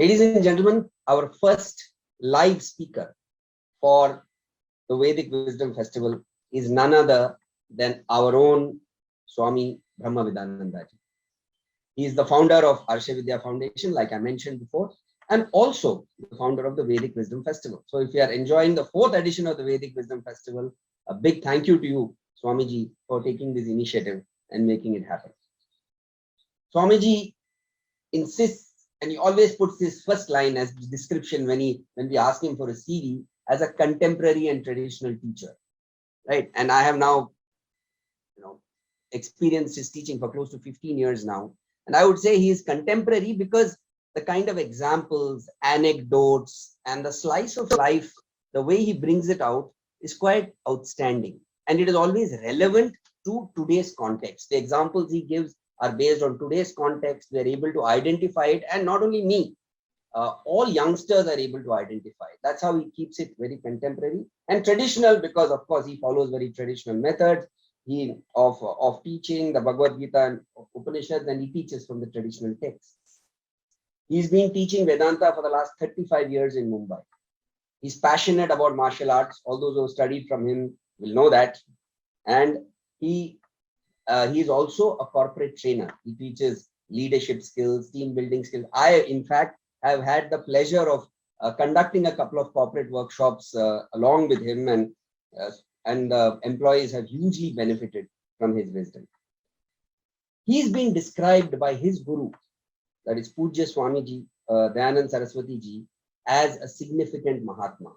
Ladies and gentlemen, our first live speaker for the Vedic Wisdom Festival is none other than our own Swami Brahmavidananda ji. He is the founder of Arsha Vidya Foundation, like I mentioned before, and also the founder of the Vedic Wisdom Festival. So if you are enjoying the 4th edition of the Vedic Wisdom Festival, a big thank you to you, Swamiji, for taking this initiative and making it happen. Swamiji insists, and he always puts his first line as description when we ask him for a CV, as a contemporary and traditional teacher, right? And I have now, experienced his teaching for close to 15 years now. And I would say he is contemporary because the kind of examples, anecdotes, and the slice of life, the way he brings it out is quite outstanding. And it is always relevant to today's context. The examples he gives are based on today's context. They're able to identify it. And not only me, all youngsters are able to identify it. That's how he keeps it very contemporary and traditional, because of course he follows very traditional methods of teaching the Bhagavad Gita and Upanishads, and he teaches from the traditional texts. He's been teaching Vedanta for the last 35 years in Mumbai. He's passionate about martial arts. All those who studied from him will know that. And he is also a corporate trainer. He teaches leadership skills, team building skills. I, in fact, have had the pleasure of conducting a couple of corporate workshops along with him, and employees have hugely benefited from his wisdom. He's been described by his guru, that is Pujya Swamiji, Dayanand Saraswati ji, as a significant Mahatma.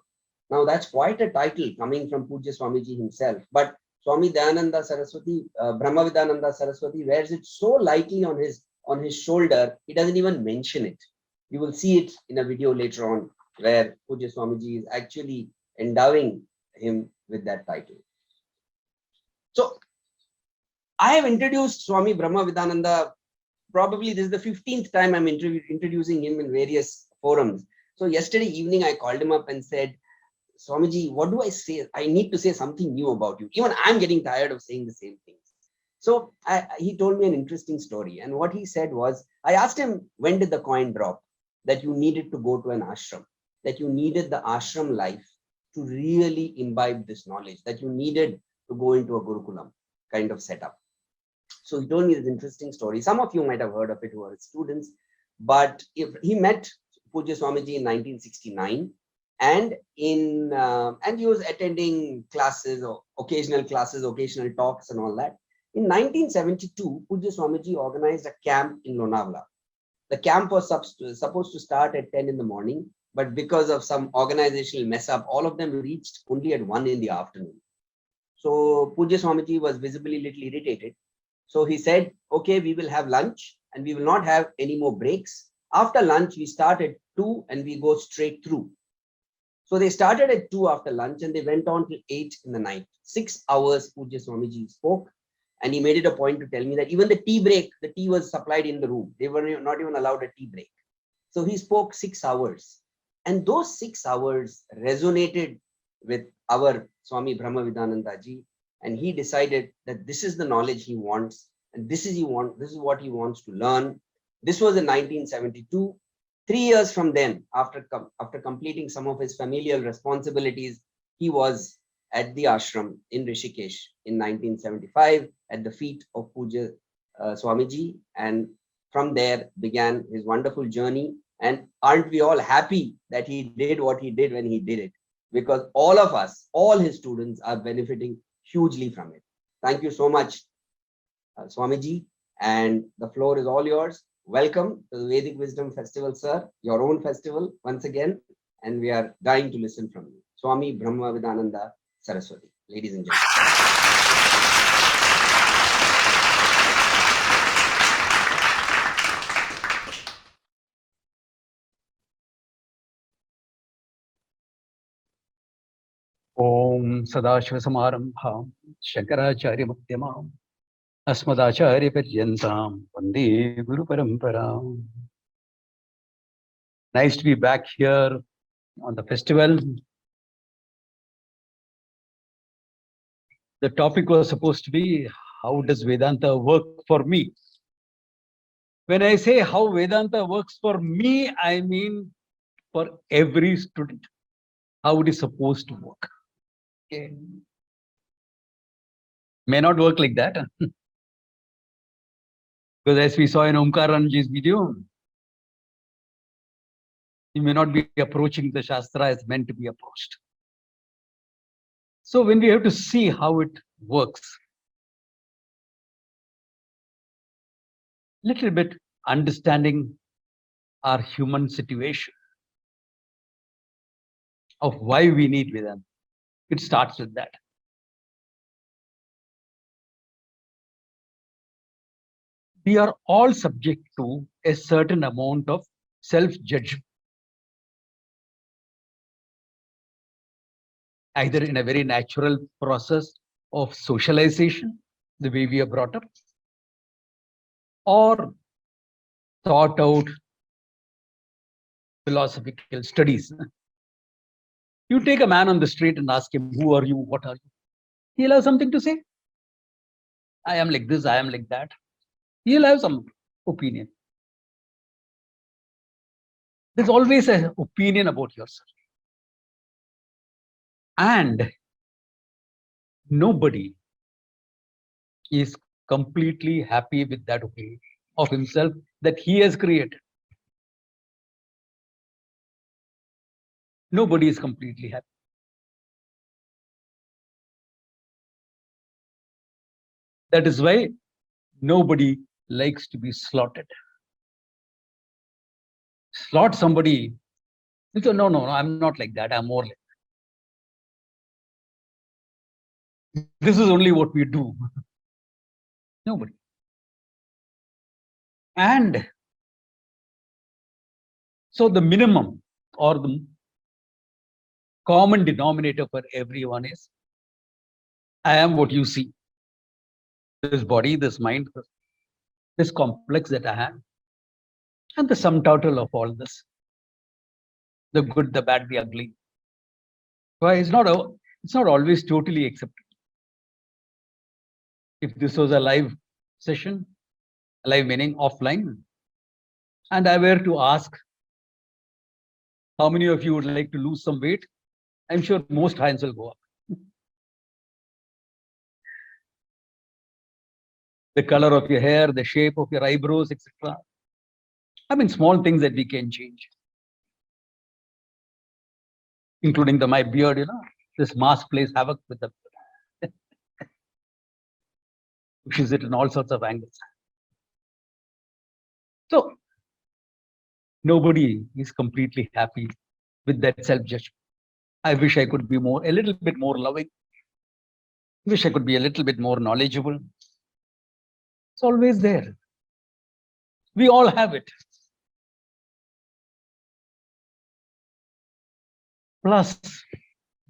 Now that's quite a title coming from Pujya Swamiji himself, but Swami Dayananda Saraswati, Brahmavidananda Saraswati wears it so lightly on his shoulder, he doesn't even mention it. You will see it in a video later on where Pujya Swamiji is actually endowing him with that title. So I have introduced Swami Brahmavidananda. Probably this is the 15th time I'm introducing him in various forums. So yesterday evening, I called him up and said, Swamiji, what do I say? I need to say something new about you. Even I'm getting tired of saying the same things. So he told me an interesting story. And what he said was, I asked him, when did the coin drop that you needed to go to an ashram, that you needed the ashram life to really imbibe this knowledge, that you needed to go into a Gurukulam kind of setup. So he told me this interesting story. Some of you might have heard of it who are students, but if he met Pujya Swamiji in 1969, and he was attending classes, or occasional talks and all that. In 1972, Pujya Swamiji organized a camp in Lonavala. The camp was supposed to start at 10 in the morning, but because of some organizational mess up, all of them reached only at 1 in the afternoon. So Pujya Swamiji was visibly a little irritated. So he said, okay, we will have lunch and we will not have any more breaks. After lunch, we start at 2 and we go straight through. So they started at 2 after lunch and they went on till 8 in the night. 6 hours Pujya Swamiji spoke, and he made it a point to tell me that even the tea break, the tea was supplied in the room. They were not even allowed a tea break. So he spoke 6 hours. And those 6 hours resonated with our Swami Brahmavidananda ji. And he decided that this is the knowledge he wants, and this is what he wants to learn. This was in 1972. 3 years from then, after completing some of his familial responsibilities, he was at the ashram in Rishikesh in 1975 at the feet of Pujya Swamiji, and from there began his wonderful journey. And aren't we all happy that he did what he did when he did it? Because all of us, all his students, are benefiting hugely from it. Thank you so much, Swamiji, and the floor is all yours. Welcome to the Vedic Wisdom Festival, sir, your own festival once again, and we are dying to listen from you. Swami Brahmavidananda Saraswati, ladies and gentlemen. Om Sadashivasamaramбхам Shankaracharya Madhyamam Asmadacharya Paryantam Vande Guru Paramparam. Nice to be back here on the festival. The topic was supposed to be, how does Vedanta work for me? When I say how Vedanta works for me, I mean for every student, how it is supposed to work. Okay. May not work like that. Because as we saw in Omkaranji's video, you may not be approaching the Shastra as meant to be approached. So when we have to see how it works, little bit understanding our human situation of why we need Vedanta. It starts with that. We are all subject to a certain amount of self-judgment, either in a very natural process of socialization, the way we are brought up, or thought out philosophical studies. You take a man on the street and ask him, who are you? What are you? He'll have something to say. I am like this, I am like that. He'll have some opinion. There's always an opinion about yourself. And nobody is completely happy with that opinion of himself that he has created. Nobody is completely happy. That is why nobody likes to be slaughtered. Slaughter somebody. So, no, I'm not like that. I'm more like that. This is only what we do. Nobody. And so the minimum or the common denominator for everyone is, I am what you see. This body, this mind, this complex that I have, and the sum total of all this, the good, the bad, the ugly. Why it's not always totally accepted. If this was a live session, live meaning offline, and I were to ask how many of you would like to lose some weight, I'm sure most hands will go up. The color of your hair, the shape of your eyebrows, etc. I mean, small things that we can change, including my beard. This mask plays havoc with the pushes it in all sorts of angles. So nobody is completely happy with that self-judgment. I wish I could be a little bit more loving. I wish I could be a little bit more knowledgeable. It's always there. We all have it. Plus,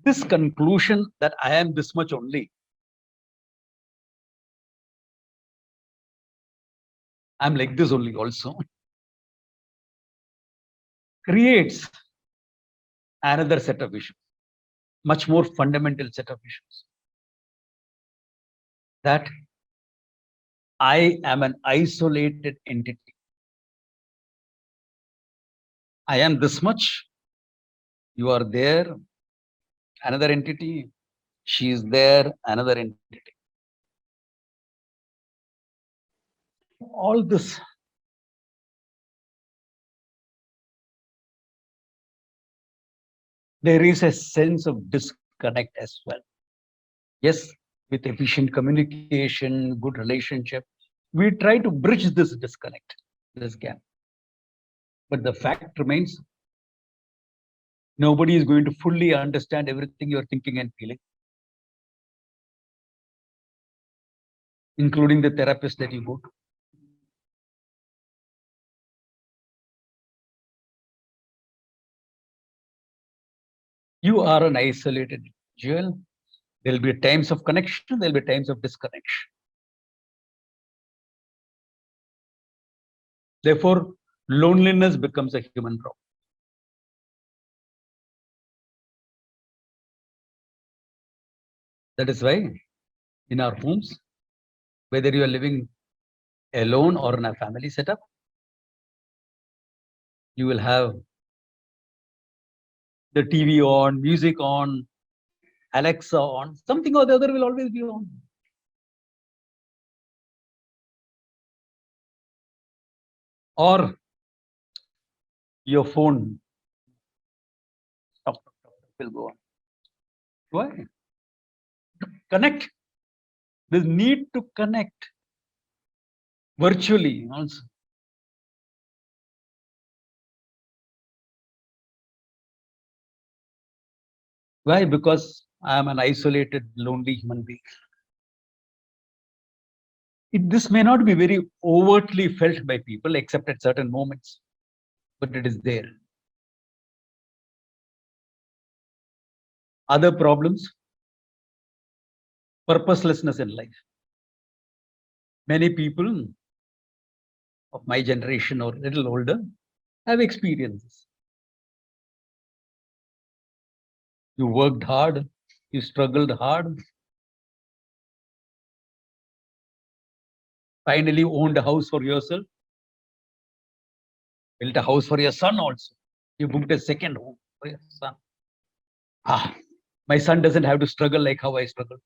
this conclusion that I am this much only, I'm like this only also, creates another set of issues, much more fundamental set of issues. That I am an isolated entity. I am this much. You are there, another entity. She is there, another entity. All this there is a sense of disconnect as well. Yes, with efficient communication, good relationship, we try to bridge this disconnect, this gap. But the fact remains, nobody is going to fully understand everything you're thinking and feeling, including the therapist that you go to. You are an isolated individual. There'll be times of connection, there'll be times of disconnection. Therefore, loneliness becomes a human problem. That is why in our homes, whether you are living alone or in a family setup, You will have the TV on, music on, Alexa on, something or the other will always be on. Or your phone will go on. Why? Connect. There's need to connect virtually also. Why? Because I am an isolated, lonely human being. This may not be very overtly felt by people except at certain moments, but it is there. Other problems, purposelessness in life. Many people of my generation or a little older have experienced. You worked hard, you struggled hard, finally owned a house for yourself, built a house for your son also. You booked a second home for your son. My son doesn't have to struggle like how I struggled.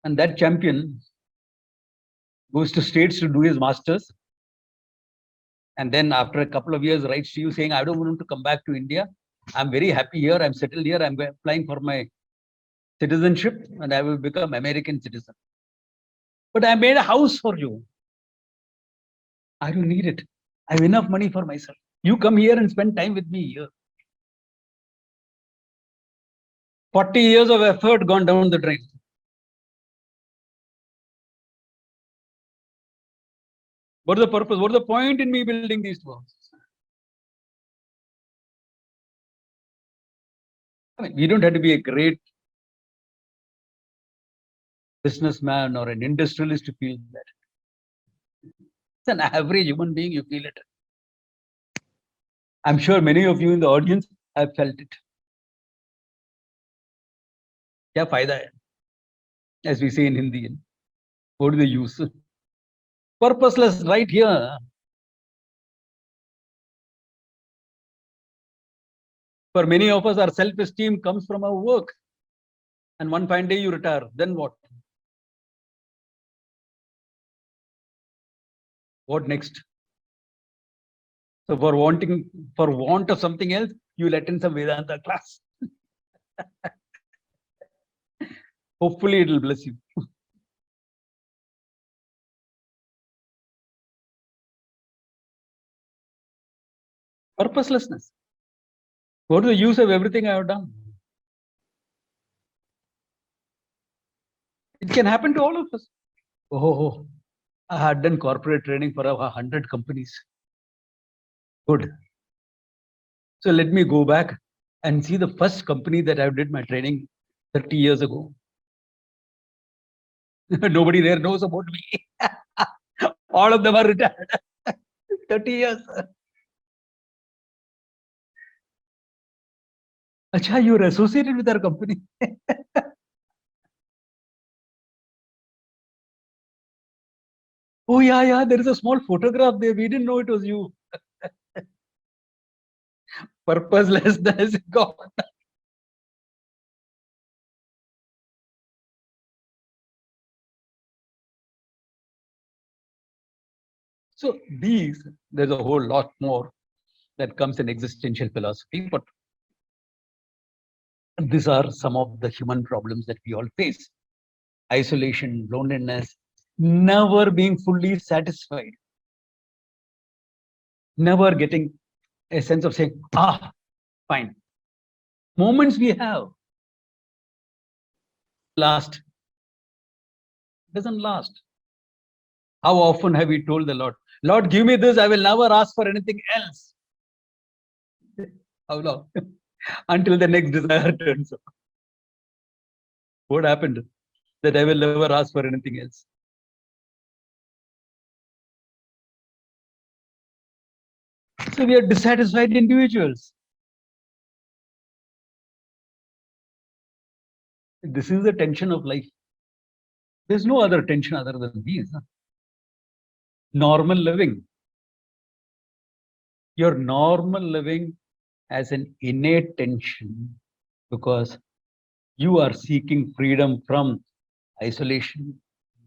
And that champion goes to States to do his masters. And then after a couple of years writes to you saying, I don't want to come back to India. I'm very happy here. I'm settled here. I'm applying for my citizenship and I will become American citizen. But I made a house for you. I don't need it. I have enough money for myself. You come here and spend time with me here. 40 years of effort gone down the drain. What is the purpose? What is the point in me building these two houses? I mean, we don't have to be a great businessman or an industrialist to feel that. It's an average human being, you feel it. I'm sure many of you in the audience have felt it. Kya fayda hai? As we say in Hindi. What do they use? Purposeless right here. For many of us, our self-esteem comes from our work. And one fine day you retire. Then what? What next? So for want of something else, you'll attend some Vedanta class. Hopefully it'll bless you. Purposelessness. What is the use of everything I have done? It can happen to all of us. Oh, I had done corporate training for 100 companies. Good. So let me go back and see the first company that I did my training 30 years ago. Nobody there knows about me. All of them are retired. 30 years. Acha, you're associated with our company. Oh, yeah, there is a small photograph there. We didn't know it was you. Purposelessness gone. So there's a whole lot more that comes in existential philosophy, but these are some of the human problems that we all face. Isolation, loneliness, never being fully satisfied, never getting a sense of saying, fine. Moments we have last, doesn't last. How often have we told the Lord, Lord, give me this, I will never ask for anything else. How long? Until the next desire turns up. What happened? That I will never ask for anything else. So we are dissatisfied individuals. This is the tension of life. There's no other tension other than these. Normal living. your normal living as an innate tension because you are seeking freedom from isolation,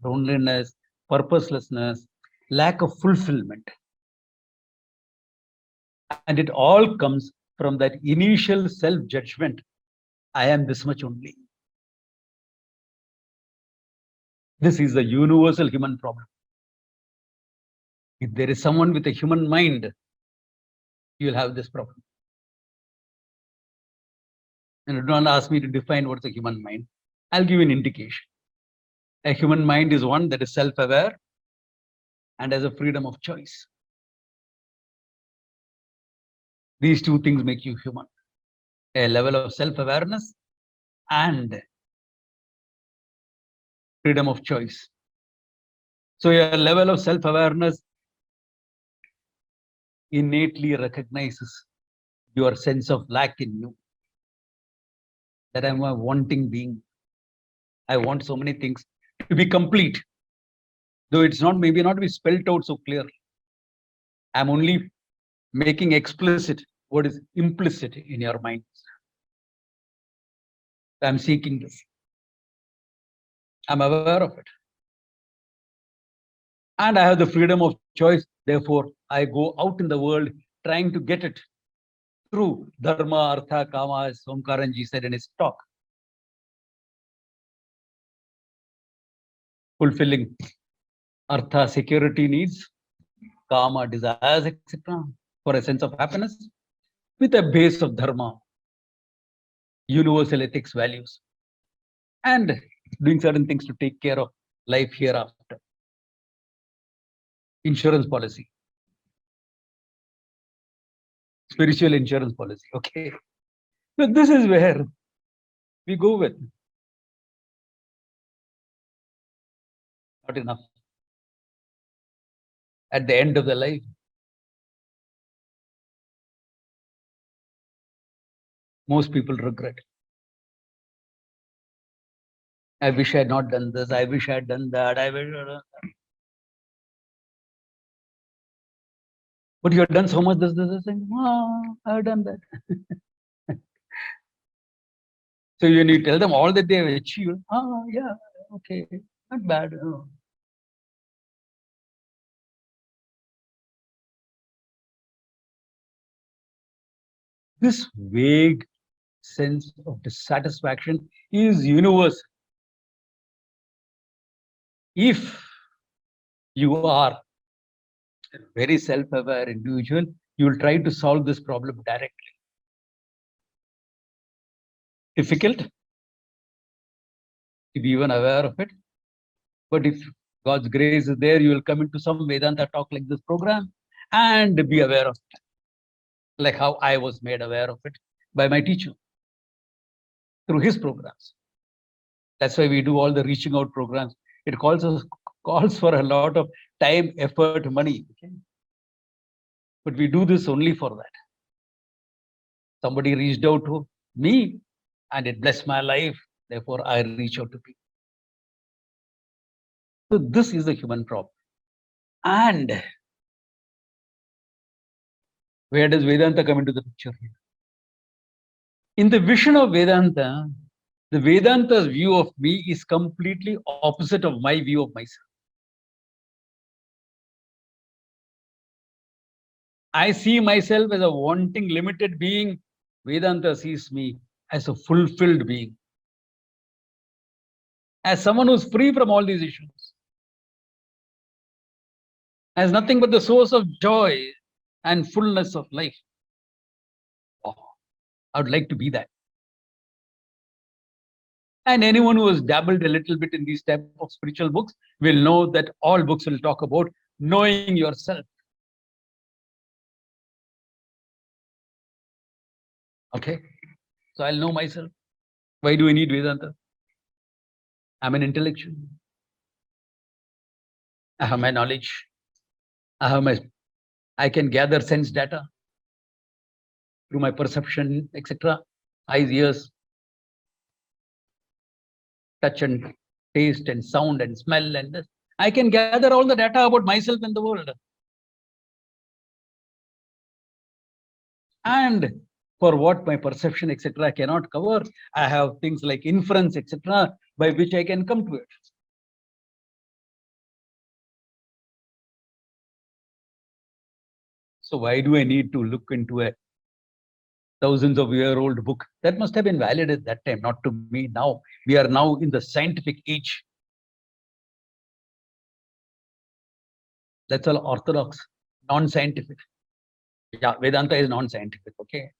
loneliness, purposelessness, lack of fulfillment. And it all comes from that initial self-judgment. I am this much only. This is a universal human problem. If there is someone with a human mind, you will have this problem. And don't ask me to define what's a human mind. I'll give you an indication. A human mind is one that is self-aware and has a freedom of choice. These two things make you human. A level of self-awareness and freedom of choice. So a level of self-awareness innately recognizes your sense of lack in you. That I'm a wanting being. I want so many things to be complete. Though it's not, maybe not be spelled out so clearly. I'm only making explicit what is implicit in your minds. I'm seeking this. I'm aware of it. And I have the freedom of choice. Therefore, I go out in the world trying to get it through dharma, artha, kama, as Omkaranji said in his talk. Fulfilling artha, security needs, kama, desires, etc. for a sense of happiness with a base of dharma, universal ethics values, and doing certain things to take care of life hereafter. Insurance policy. Spiritual insurance policy. Okay. So this is where we go with. Not enough. At the end of the life, most people regret. I wish I had not done this. I wish I had done that. I wish I had done that. But you have done so much this thing. Oh, I have done that. So when you tell them all that they have achieved, oh yeah, okay, not bad. Oh. This vague sense of dissatisfaction is universal. If you are a very self-aware individual, you will try to solve this problem directly. Difficult to be even aware of it. But if God's grace is there, you will come into some Vedanta talk like this program and be aware of it. Like how I was made aware of it by my teacher through his programs. That's why we do all the reaching out programs. It calls for a lot of time, effort, money. Okay? But we do this only for that. Somebody reached out to me and it blessed my life. Therefore, I reach out to people. So this is the human problem. And where does Vedanta come into the picture? In the vision of Vedanta, the Vedanta's view of me is completely opposite of my view of myself. I see myself as a wanting, limited being. Vedanta sees me as a fulfilled being, as someone who's free from all these issues, as nothing but the source of joy and fullness of life. Oh, I would like to be that. And anyone who has dabbled a little bit in these type of spiritual books will know that all books will talk about knowing yourself. Okay, so I'll know myself. Why do we need Vedanta? I'm an intellectual. I have my knowledge. I can gather sense data through my perception, etc. Eyes, ears, touch and taste and sound and smell and this. I can gather all the data about myself and the world. And for what my perception, etc., cannot cover, I have things like inference, etc., by which I can come to it. So why do I need to look into a thousands of year old book? That must have been valid at that time, not to me now. We are now in the scientific age. That's all orthodox, non-scientific. Yeah, Vedanta is non-scientific, okay?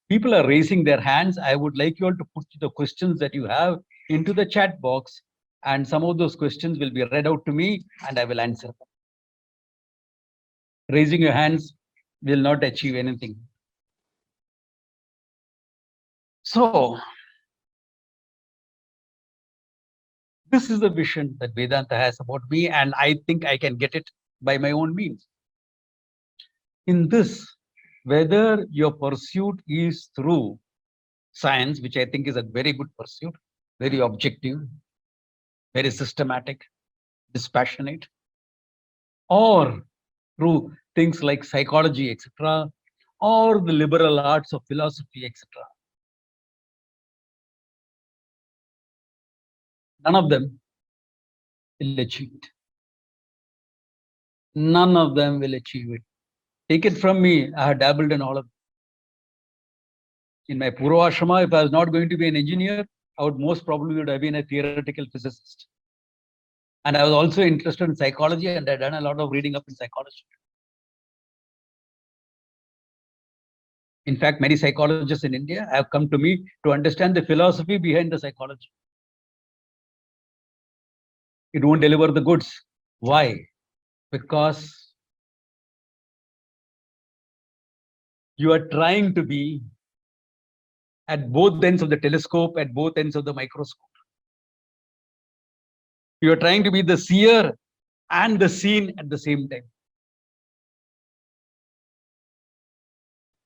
People are raising their hands. I would like you all to put the questions that you have into the chat box, and some of those questions will be read out to me and I will answer them. Raising your hands will not achieve anything. So, this is the vision that Vedanta has about me, and I think I can get it by my own means. In this, whether your pursuit is through science, which I think is a very good pursuit, very objective, very systematic, dispassionate, or through things like psychology, etc., or the liberal arts of philosophy, etc. None of them will achieve it. None of them will achieve it. Take it from me, I have dabbled in all of them. In my Purvashrama, if I was not going to be an engineer, I would most probably would have been a theoretical physicist. And I was also interested in psychology, and I'd done a lot of reading up in psychology. In fact, many psychologists in India have come to me to understand the philosophy behind the psychology. It won't deliver the goods. Why? Because you are trying to be at both ends of the telescope, at both ends of the microscope. You are trying to be the seer and the seen at the same time.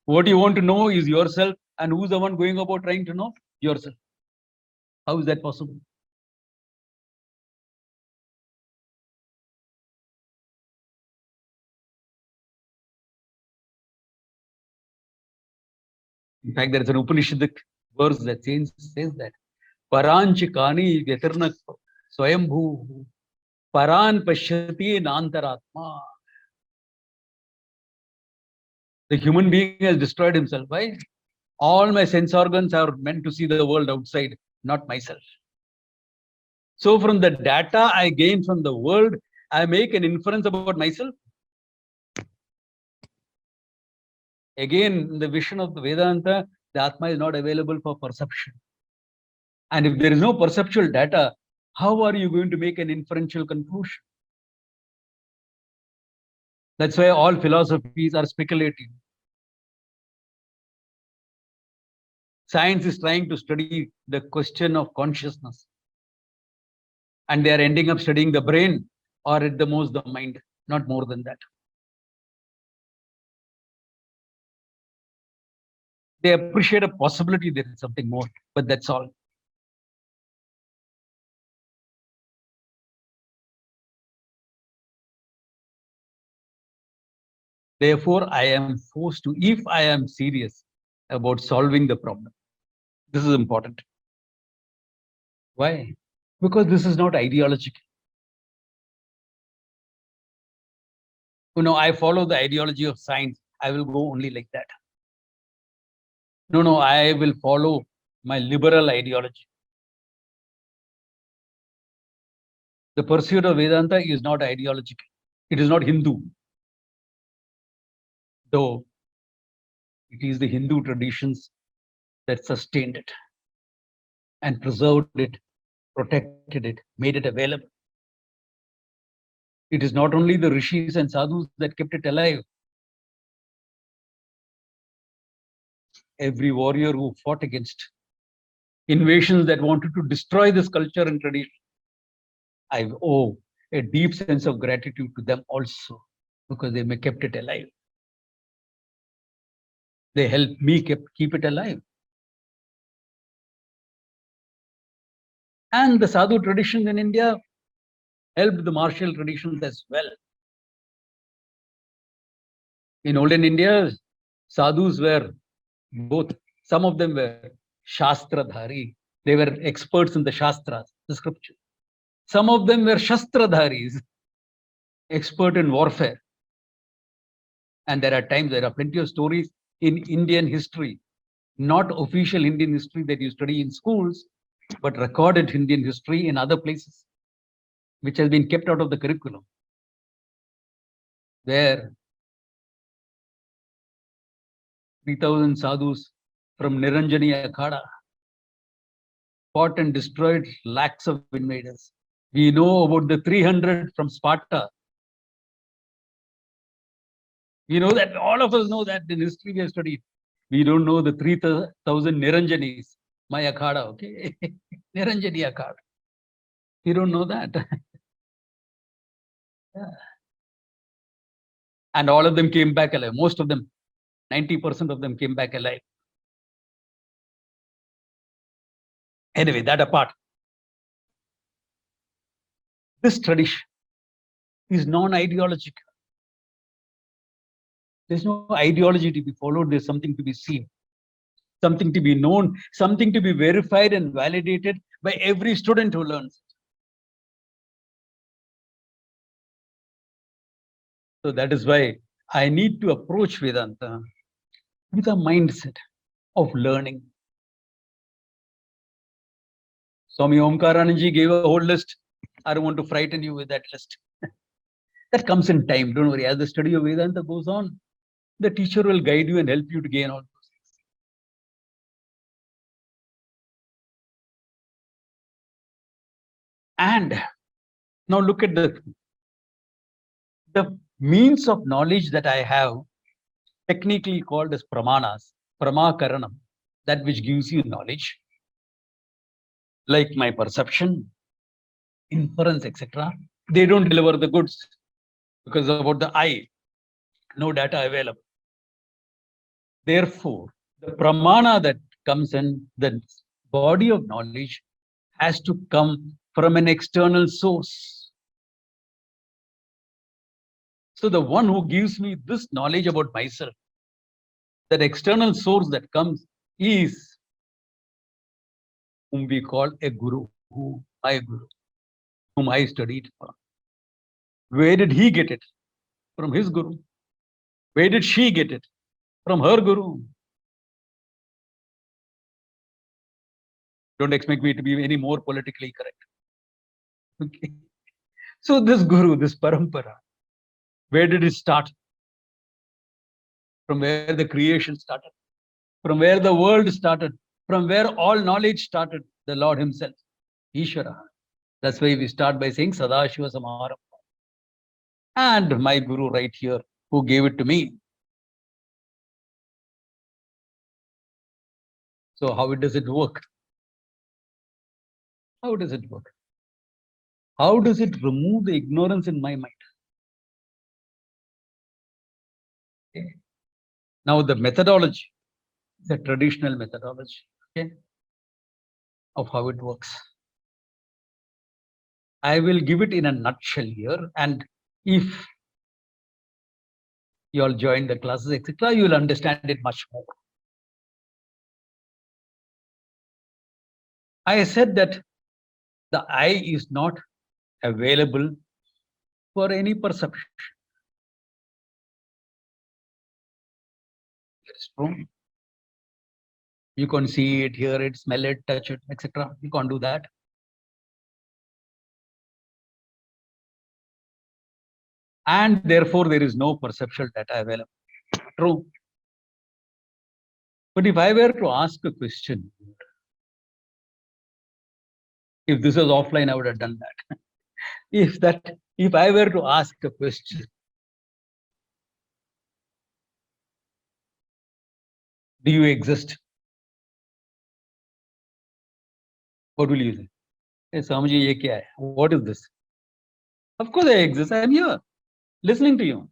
What you want to know is yourself, and who's the one going about trying to know? Yourself. How is that possible? In fact, there is an Upanishadic verse that says that Paranchikani Vyatirna Swayambhu Paran Pashyati Nantaratma. The human being has destroyed himself. Why? All my sense organs are meant to see the world outside, not myself. So from the data I gain from the world, I make an inference about myself. Again, in the vision of the Vedanta, the Atma is not available for perception. And if there is no perceptual data, how are you going to make an inferential conclusion? That's why all philosophies are speculative. Science is trying to study the question of consciousness. And they are ending up studying the brain, or at the most the mind, not more than that. They appreciate a possibility there is something more, but that's all. Therefore, I am forced to, if I am serious about solving the problem, this is important. Why? Because this is not ideological. I follow the ideology of science. I will go only like that. No, I will follow my liberal ideology. The pursuit of Vedanta is not ideological. It is not Hindu. Though it is the Hindu traditions that sustained it and preserved it, protected it, made it available. It is not only the rishis and sadhus that kept it alive. Every warrior who fought against invasions that wanted to destroy this culture and tradition, I owe a deep sense of gratitude to them also, because they kept it alive. They helped me keep it alive. And the sadhu traditions in India helped the martial traditions as well. In olden India, sadhus were both. Some of them were Shastradhari. They were experts in the Shastras, the scripture. Some of them were Shastradharis, expert in warfare. And there are plenty of stories in Indian history, not official Indian history that you study in schools, but recorded Indian history in other places, which has been kept out of the curriculum, where 3,000 sadhus from Niranjani Akhada fought and destroyed lakhs of invaders. We know about the 300 from Sparta. We know that, all of us know that in history we have studied. We don't know the 3,000 Niranjanis, my Akhada, okay? Niranjani Akhada. We don't know that. Yeah. And all of them came back alive. Most of them, 90% of them came back alive. Anyway, that apart. This tradition is non-ideological. There's no ideology to be followed. There's something to be seen, something to be known, something to be verified and validated by every student who learns it. So that is why I need to approach Vedanta with a mindset of learning. Swami Omkarananji gave a whole list. I don't want to frighten you with that list. That comes in time. Don't worry. As the study of Vedanta goes on, the teacher will guide you and help you to gain all those things. And now look at the means of knowledge that I have, technically called as pramanas, pramakaranam, that which gives you knowledge, like my perception, inference, etc. They don't deliver the goods, because about the eye, no data available. Therefore, the pramana that comes in, the body of knowledge, has to come from an external source. So the one who gives me this knowledge about myself, that external source that comes, is whom we call a guru, my guru, whom I studied from. Where did he get it? From his guru. Where did she get it? From her guru. Don't expect me to be any more politically correct. Okay. So this guru, this parampara, where did it start? From where the creation started, from where the world started, from where all knowledge started, the Lord himself, Ishvara. That's why we start by saying Sadashiva Samarambha. And my guru right here, who gave it to me. So how does it work? How does it work? How does it remove the ignorance in my mind? Okay. Now the methodology, the traditional methodology, okay, of how it works. I will give it in a nutshell here, and if you all join the classes, etc., you will understand it much more. I said that the eye is not available for any perception. It is true. You can see it, hear it, smell it, touch it, etc. You can't do that. And therefore, there is no perceptual data available. True. But if I were to ask a question, if this was offline, I would have done that. If I were to ask a question, do you exist? What will you say? Hey, Swamiji, ye kya hai? What is this? Of course I exist. I am here, listening to you.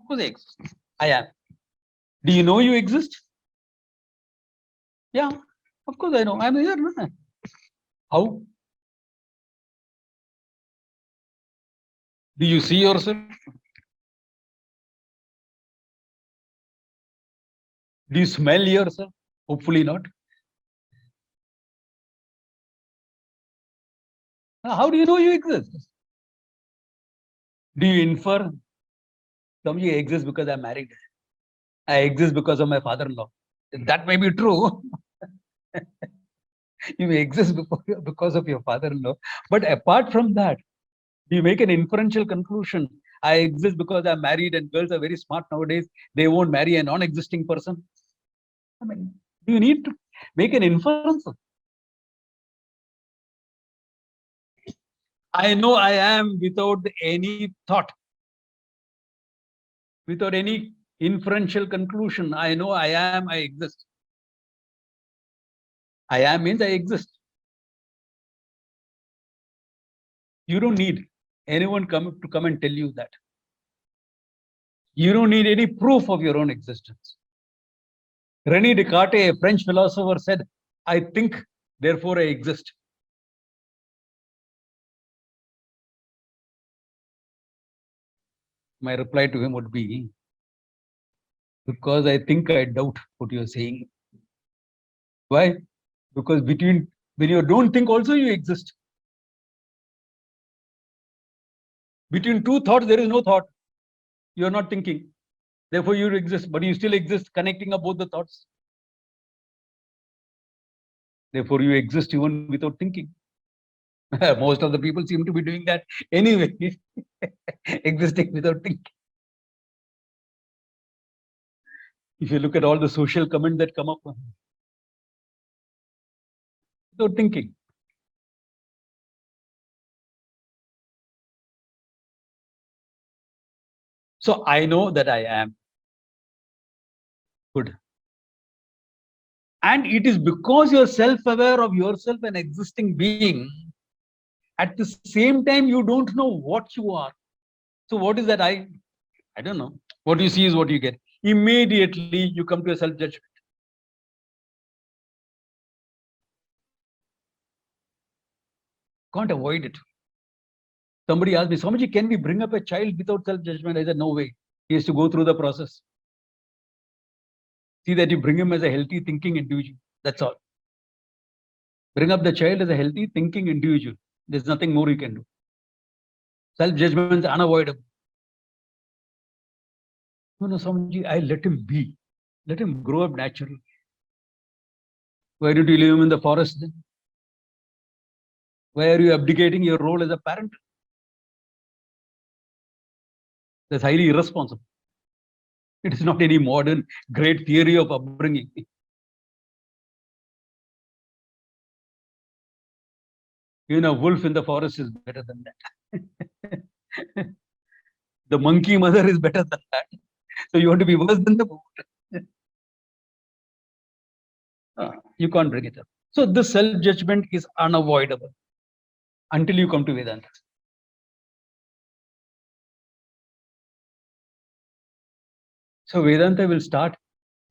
Of course I exist. I am. Do you know you exist? Yeah, of course I know. I'm here. No? How? Do you see yourself? Do you smell yourself? Hopefully not. How do you know you exist? Do you infer? Somebody exists because I'm married. I exist because of my father-in-law. That may be true. You may exist because of your father-in-law. But apart from that, do you make an inferential conclusion? I exist because I'm married and girls are very smart nowadays. They won't marry a non-existing person. I mean, do you need to make an inference? I know I am without any thought, without any inferential conclusion. I know I am, I exist. I am means I exist. You don't need anyone to come and tell you that. You don't need any proof of your own existence. René Descartes, a French philosopher, said, I think, therefore I exist. My reply to him would be, because I think I doubt what you're saying. Why? Because when you don't think also you exist. Between two thoughts, there is no thought. You are not thinking. Therefore, you exist, but you still exist, connecting up both the thoughts. Therefore, you exist even without thinking. Most of the people seem to be doing that anyway, existing without thinking. If you look at all the social comments that come up, without thinking. So I know that I am good. And it is because you're self-aware of yourself, an existing being, at the same time, you don't know what you are. So what is that I don't know. What you see is what you get. Immediately, you come to a self-judgment. Can't avoid it. Somebody asked me, Swamiji, can we bring up a child without self-judgment? I said, no way. He has to go through the process. See that you bring him as a healthy thinking individual. That's all. Bring up the child as a healthy thinking individual. There's nothing more you can do. Self-judgment is unavoidable. No, Swamiji, I let him be. Let him grow up naturally. Why don't you leave him in the forest then? Why are you abdicating your role as a parent? That's highly irresponsible. It is not any modern great theory of upbringing. Even a wolf in the forest is better than that. The monkey mother is better than that. So you want to be worse than the wolf. You can't bring it up. So this self-judgment is unavoidable until you come to Vedanta. So Vedanta will start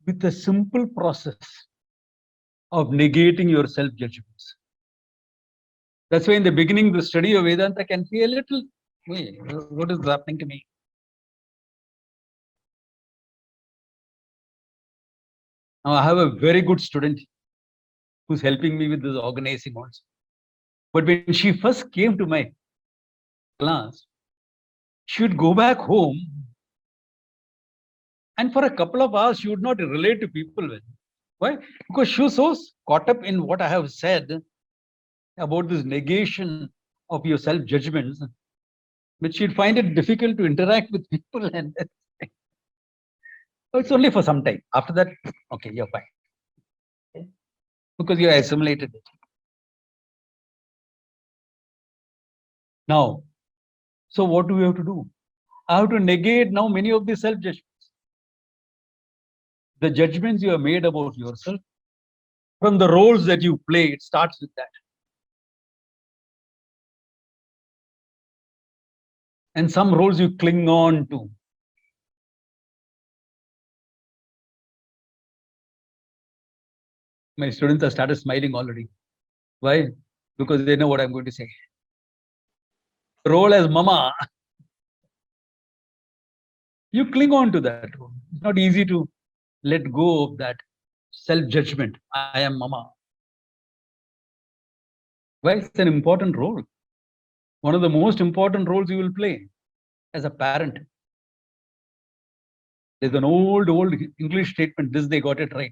with a simple process of negating your self-judgments. That's why in the beginning, the study of Vedanta can feel a little, wait, what is happening to me? Now I have a very good student who's helping me with this organizing also. But when she first came to my class, she would go back home and for a couple of hours, she would not relate to people with. Why? Because she was so caught up in what I have said about this negation of your self-judgments, but she'd find it difficult to interact with people. And it's only for some time. After that, okay, you're fine. Okay? Because you assimilated it. Now, so what do we have to do? I have to negate now many of these self-judgments. The judgments you have made about yourself, from the roles that you play, it starts with that. And some roles you cling on to. My students have started smiling already. Why? Because they know what I'm going to say. Role as mama, you cling on to that role. It's not easy to let go of that self-judgment. I am mama. Why? It's an important role. One of the most important roles you will play as a parent. There's an old English statement, this they got it right.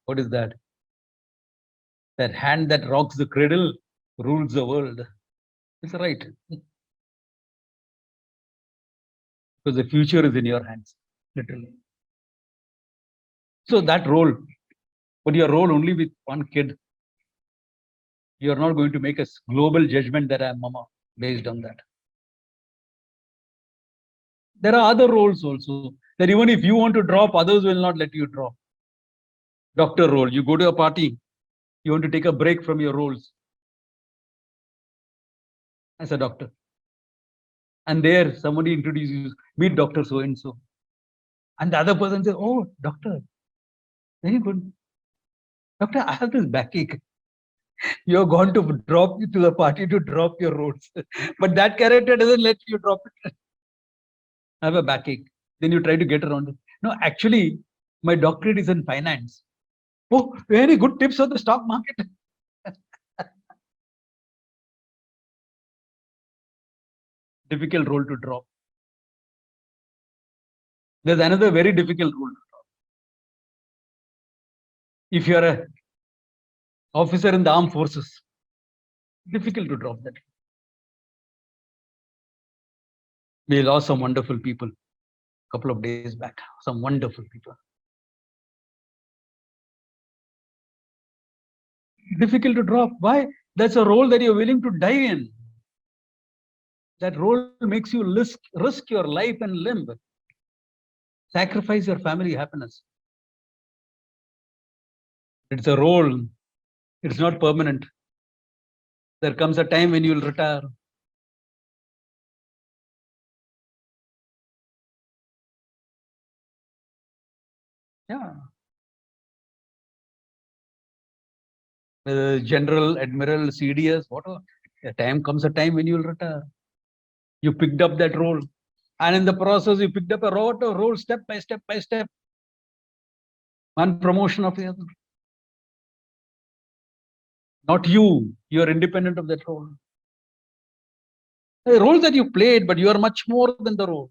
What is that? That hand that rocks the cradle rules the world. It's right. Because the future is in your hands, literally. So that role, but your role only with one kid, you're not going to make a global judgment that I'm mama based on that. There are other roles also that even if you want to drop, others will not let you drop. Doctor role, you go to a party, you want to take a break from your roles as a doctor. And there somebody introduces you, meet Dr. So-and-so. And the other person says, oh, doctor, very good. Doctor, I have this backache. You're going to drop you to the party to drop your roles. But that character doesn't let you drop it. I have a backache. Then you try to get around it. No, actually, my doctorate is in finance. Oh, very good tips on the stock market. Difficult role to drop. There's another very difficult role to drop. If you're an officer in the armed forces, difficult to drop that. We lost some wonderful people a couple of days back. Some wonderful people. Difficult to drop. Why? That's a role that you're willing to die in. That role makes you risk your life and limb. Sacrifice your family happiness. It's a role. It's not permanent. There comes a time when you'll retire. Yeah. General, Admiral, CDS, whatever. Comes a time when you'll retire. You picked up that role. And in the process, you picked up a role step by step by step. One promotion of the other. Not you. You are independent of that role. A role that you played, but you are much more than the role.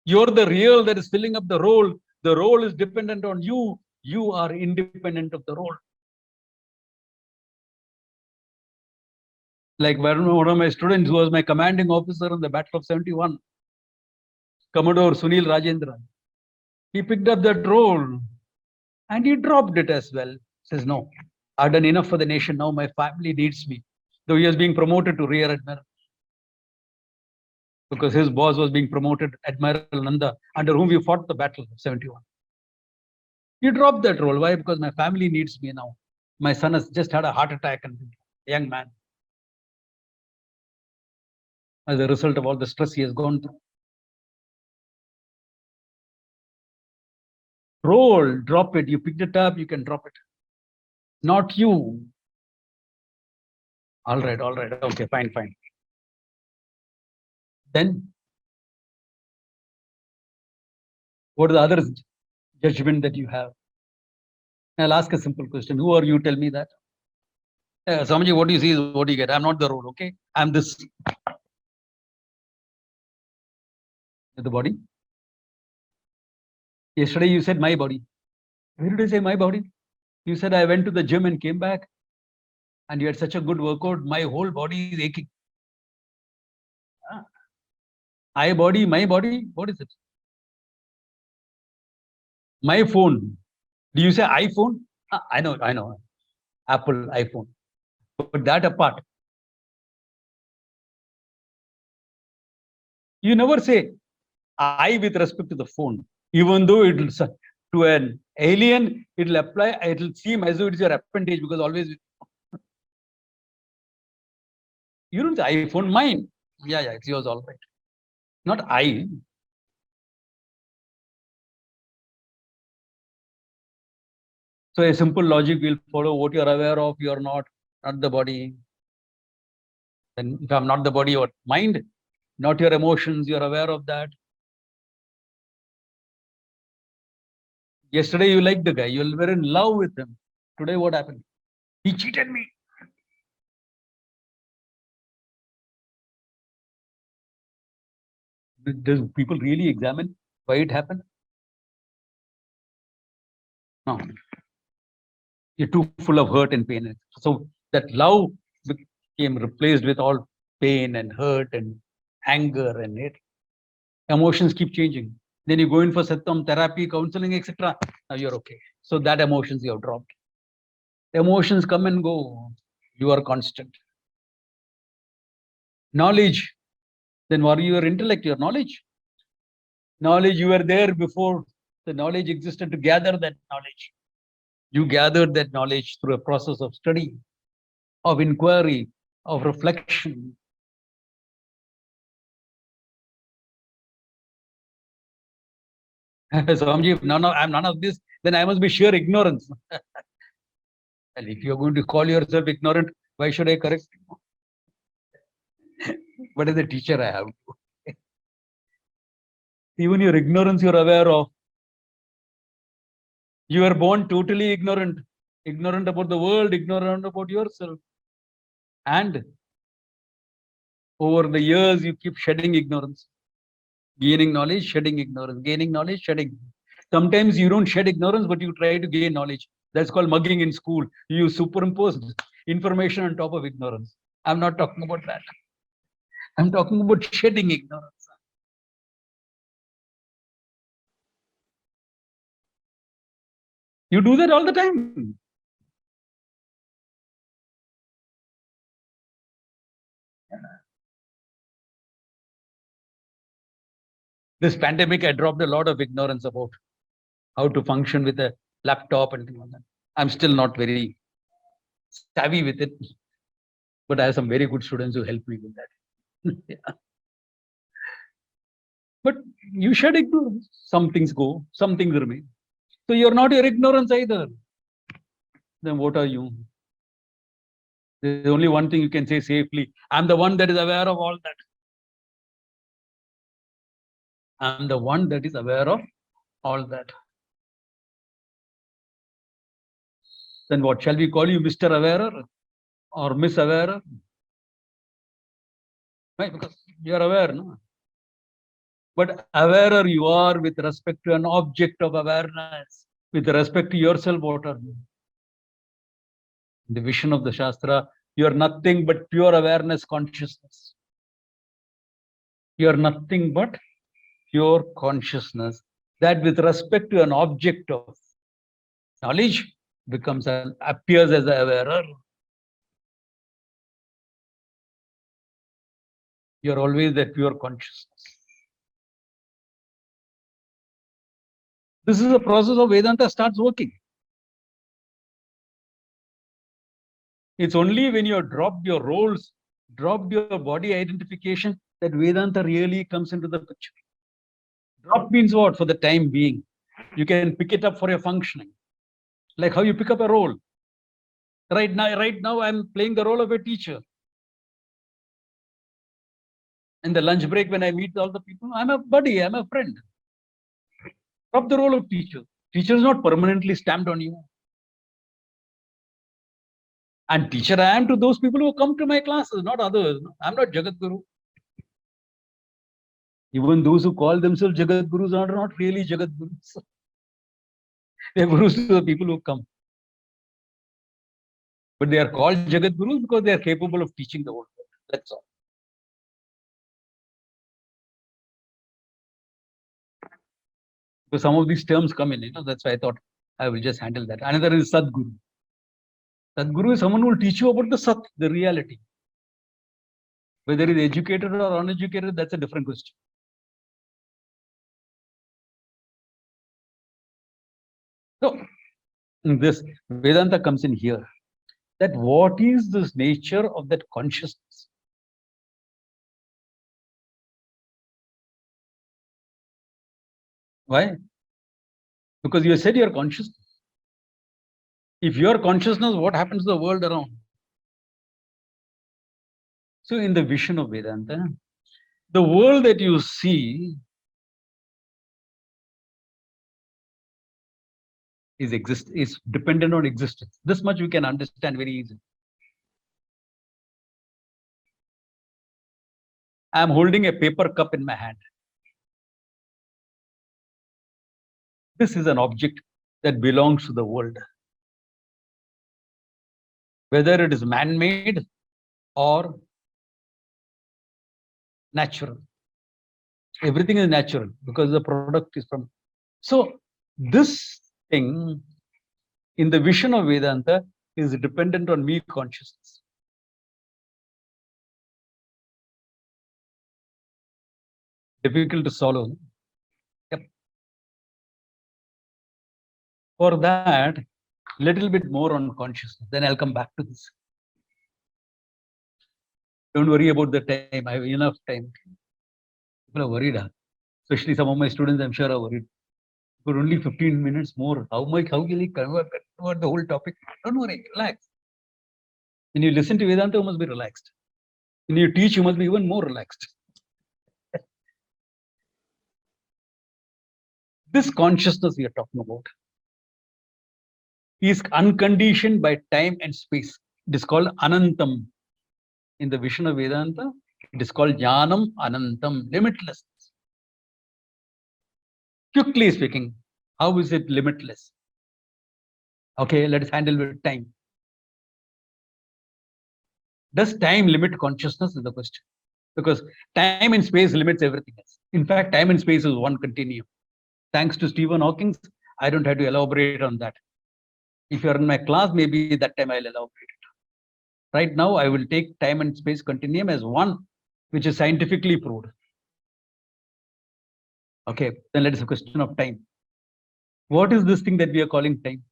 You're the real that is filling up the role. The role is dependent on you. You are independent of the role. Like one of my students who was my commanding officer in the Battle of 71, Commodore Sunil Rajendra. He picked up that role and he dropped it as well. Says, no, I've done enough for the nation. Now my family needs me. Though he was being promoted to Rear Admiral. Because his boss was being promoted, Admiral Nanda, under whom we fought the Battle of 71. He dropped that role. Why? Because my family needs me now. My son has just had a heart attack and a young man. As a result of all the stress he has gone through. Role, drop it. You picked it up, you can drop it. Not you. All right. Okay, fine. Then, what are the other judgment that you have? I'll ask a simple question. Who are you? Tell me that. Swamiji, what do you see is what you get. I'm not the role, okay? I'm this. The body. Yesterday you said my body. Where did I say my body? You said I went to the gym and came back and you had such a good workout. My whole body is aching. I body, my body, what is it? My phone. Do you say iPhone? I know. Apple iPhone. But that apart. You never say I with respect to the phone. Even though it will, to an alien, it will apply, it will seem as though it is your appendage because always. You don't say iPhone, mine. Yeah, it's yours, all right. Not I. So a simple logic will follow what you're aware of, you're not the body. Then if I'm not the body or mind, not your emotions, you're aware of that. Yesterday you liked the guy, you were in love with him. Today what happened? He cheated me. Does people really examine why it happened? No. You're too full of hurt and pain. So that love became replaced with all pain and hurt and anger and hate. Emotions keep changing. Then you go in for satam, therapy, counseling, etc. Now you're okay. So that emotions you have dropped. Emotions come and go. You are constant. Knowledge. Then what are your intellect, your knowledge? Knowledge, you were there before the knowledge existed to gather that knowledge. You gathered that knowledge through a process of study, of inquiry, of reflection. Swamiji, if I'm none of this, then I must be sheer ignorance. And if you're going to call yourself ignorant, why should I correct you? What is the teacher I have? Even your ignorance you're aware of. You are born totally ignorant. Ignorant about the world, ignorant about yourself. And over the years, you keep shedding ignorance. Gaining knowledge, shedding ignorance. Gaining knowledge, shedding. Sometimes you don't shed ignorance, but you try to gain knowledge. That's called mugging in school. You superimpose information on top of ignorance. I'm not talking about that. I'm talking about shedding ignorance. You do that all the time. This pandemic, I dropped a lot of ignorance about how to function with a laptop and things like that. I'm still not very savvy with it, but I have some very good students who help me with that. Yeah. But you should ignore. Some things go, some things remain. So you're not your ignorance either. Then what are you? There's only one thing you can say safely. I'm the one that is aware of all that. I'm the one that is aware of all that. Then what shall we call you, Mr. Awarer or Miss Awarer? Right? Because you're aware, no? But awarer you are with respect to an object of awareness. With respect to yourself, what are you? In the vision of the Shastra, you are nothing but pure awareness consciousness. You are nothing but pure consciousness that with respect to an object of knowledge appears as an awarer. You are always that pure consciousness. This is a process of Vedanta starts working. It's only when you have dropped your roles, dropped your body identification, that Vedanta really comes into the picture. Drop means what? For the time being. You can pick it up for your functioning. Like how you pick up a role. Right now, I'm playing the role of a teacher. In the lunch break, when I meet all the people, I'm a buddy, I'm a friend. Drop the role of teacher. Teacher is not permanently stamped on you. And teacher I am to those people who come to my classes, not others. I'm not Jagat Guru. Even those who call themselves Jagat Gurus are not really Jagat Gurus. They are Gurus to the people who come. But they are called Jagat Gurus because they are capable of teaching the whole world. That's all. So some of these terms come in, that's why I thought I will just handle that. Another is Sadguru. Sadguru is someone who will teach you about the Sat, the reality. Whether he is educated or uneducated, that's a different question. So this Vedanta comes in here. That what is this nature of that consciousness? Why? Because you said your consciousness. If your consciousness, what happens to the world around? So in the vision of Vedanta, the world that you see is dependent on existence. This much we can understand very easily. I am holding a paper cup in my hand. This is an object that belongs to the world. Whether it is man-made or natural. Everything is natural because the product is from. So this thing in the vision of Vedanta is dependent on me consciousness. Difficult to swallow. Yep. For that, little bit more on consciousness. Then I'll come back to this. Don't worry about the time. I have enough time. People are worried. Especially some of my students, I'm sure, are worried. For only 15 minutes more. How will you cover the whole topic? Don't worry, relax. When you listen to Vedanta, you must be relaxed. When you teach, you must be even more relaxed. This consciousness we are talking about is unconditioned by time and space. It is called Anantam. In the vision of Vedanta, it is called Jnanam Anantam, limitless. Quickly speaking, how is it limitless? Okay, let us handle with time. Does time limit consciousness is the question? Because time and space limits everything else. In fact, time and space is one continuum. Thanks to Stephen Hawking, I don't have to elaborate on that. If you're in my class, maybe that time I'll elaborate it. Right now, I will take time and space continuum as one which is scientifically proved. Okay, then let us have a question of time. What is this thing that we are calling time?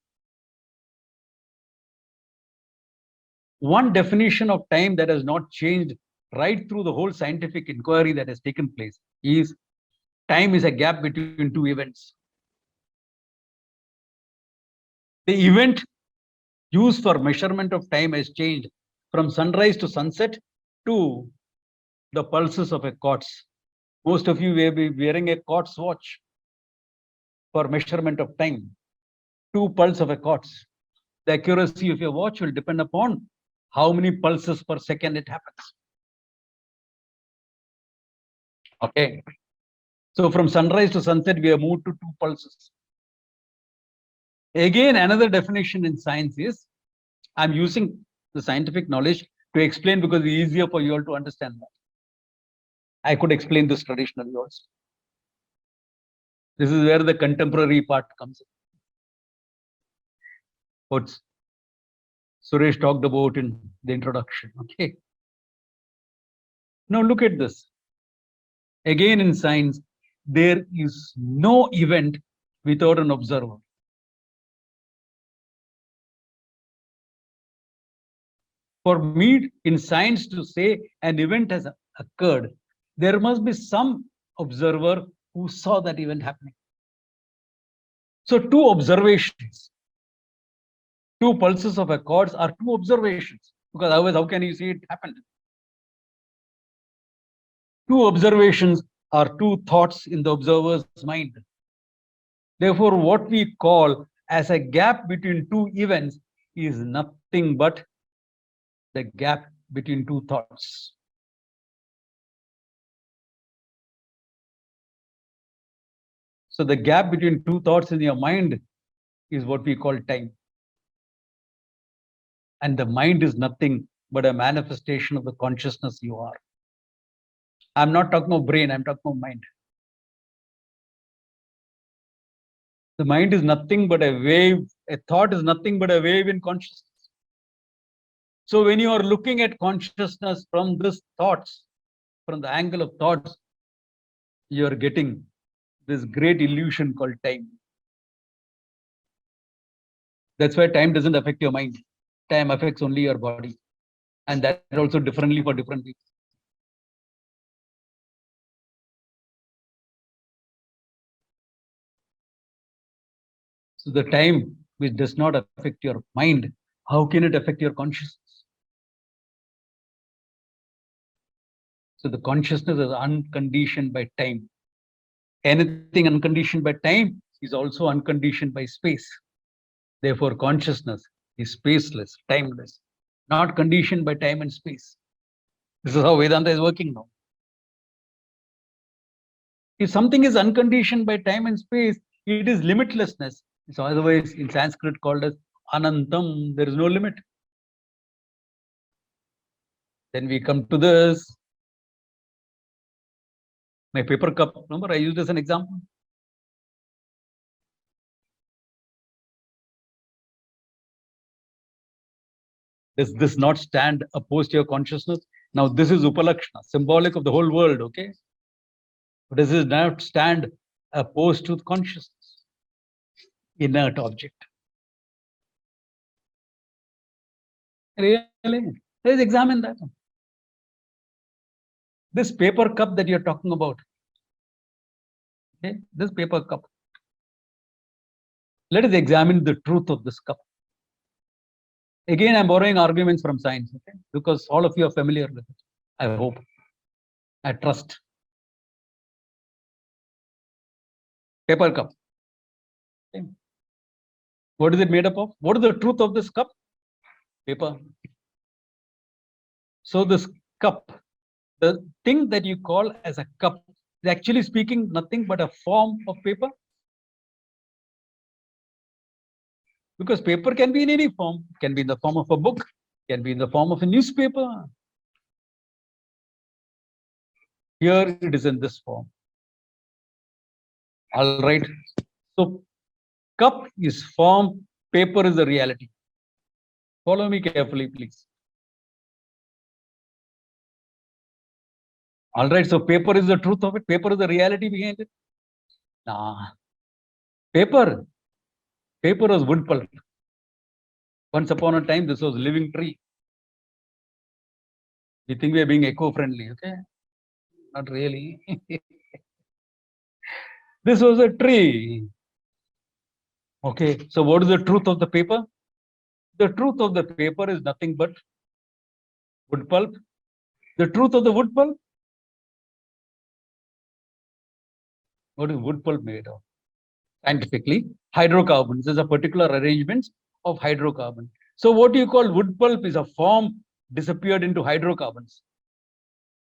One definition of time that has not changed right through the whole scientific inquiry that has taken place is time is a gap between two events. The event used for measurement of time has changed from sunrise to sunset to the pulses of a quartz. Most of you will be wearing a quartz watch for measurement of time. 2 pulses of a quartz. The accuracy of your watch will depend upon how many pulses per second it happens. Okay. So from sunrise to sunset, we have moved to 2 pulses. Again, another definition in science is, I'm using the scientific knowledge to explain because it's easier for you all to understand that. I could explain this traditionally also. This is where the contemporary part comes in. What Suresh talked about in the introduction. Okay. Now look at this. Again, in science, there is no event without an observer. For me, in science, to say an event has occurred, there must be some observer who saw that event happening. So 2 observations, 2 pulses of a quartz are 2 observations, because otherwise how can you see it happen? 2 observations are 2 thoughts in the observer's mind. Therefore, what we call as a gap between 2 events is nothing but the gap between 2 thoughts. So the gap between 2 thoughts in your mind is what we call time. And the mind is nothing but a manifestation of the consciousness you are. I'm not talking of brain, I'm talking of mind. The mind is nothing but a wave, a thought is nothing but a wave in consciousness. So when you are looking at consciousness from this thoughts, from the angle of thoughts, you are getting this great illusion called time. That's why time doesn't affect your mind. Time affects only your body. And that also differently for different people. So the time which does not affect your mind, how can it affect your consciousness? So the consciousness is unconditioned by time. Anything unconditioned by time is also unconditioned by space. Therefore, consciousness is spaceless, timeless, not conditioned by time and space. This is how Vedanta is working now. If something is unconditioned by time and space, it is limitlessness. It's otherwise in Sanskrit called as Anantam. There is no limit. Then we come to this. My paper cup, remember I used as an example. Does this not stand opposed to your consciousness? Now this is Upalakshana, symbolic of the whole world, okay? But does it not stand opposed to consciousness? Inert object. Really? Let's examine that. This paper cup that you're talking about, okay? This paper cup. Let us examine the truth of this cup. Again, I'm borrowing arguments from science, okay? Because all of you are familiar with it. I hope. I trust. Paper cup. Okay. What is it made up of? What is the truth of this cup? Paper. So this cup, the thing that you call as a cup, is actually speaking nothing but a form of paper. Because paper can be in any form. It can be in the form of a book, can be in the form of a newspaper. Here it is in this form. All right. So cup is form, paper is the reality. Follow me carefully, please. All right. So paper is the truth of it. Paper is the reality behind it. Nah. Paper was wood pulp. Once upon a time, this was a living tree. We think we are being eco-friendly, okay? Not really. This was a tree. Okay, so what is the truth of the paper? The truth of the paper is nothing but wood pulp. The truth of the wood pulp? What is wood pulp made of? Scientifically, hydrocarbons. There's a particular arrangement of hydrocarbon. So what you call wood pulp is a form disappeared into hydrocarbons.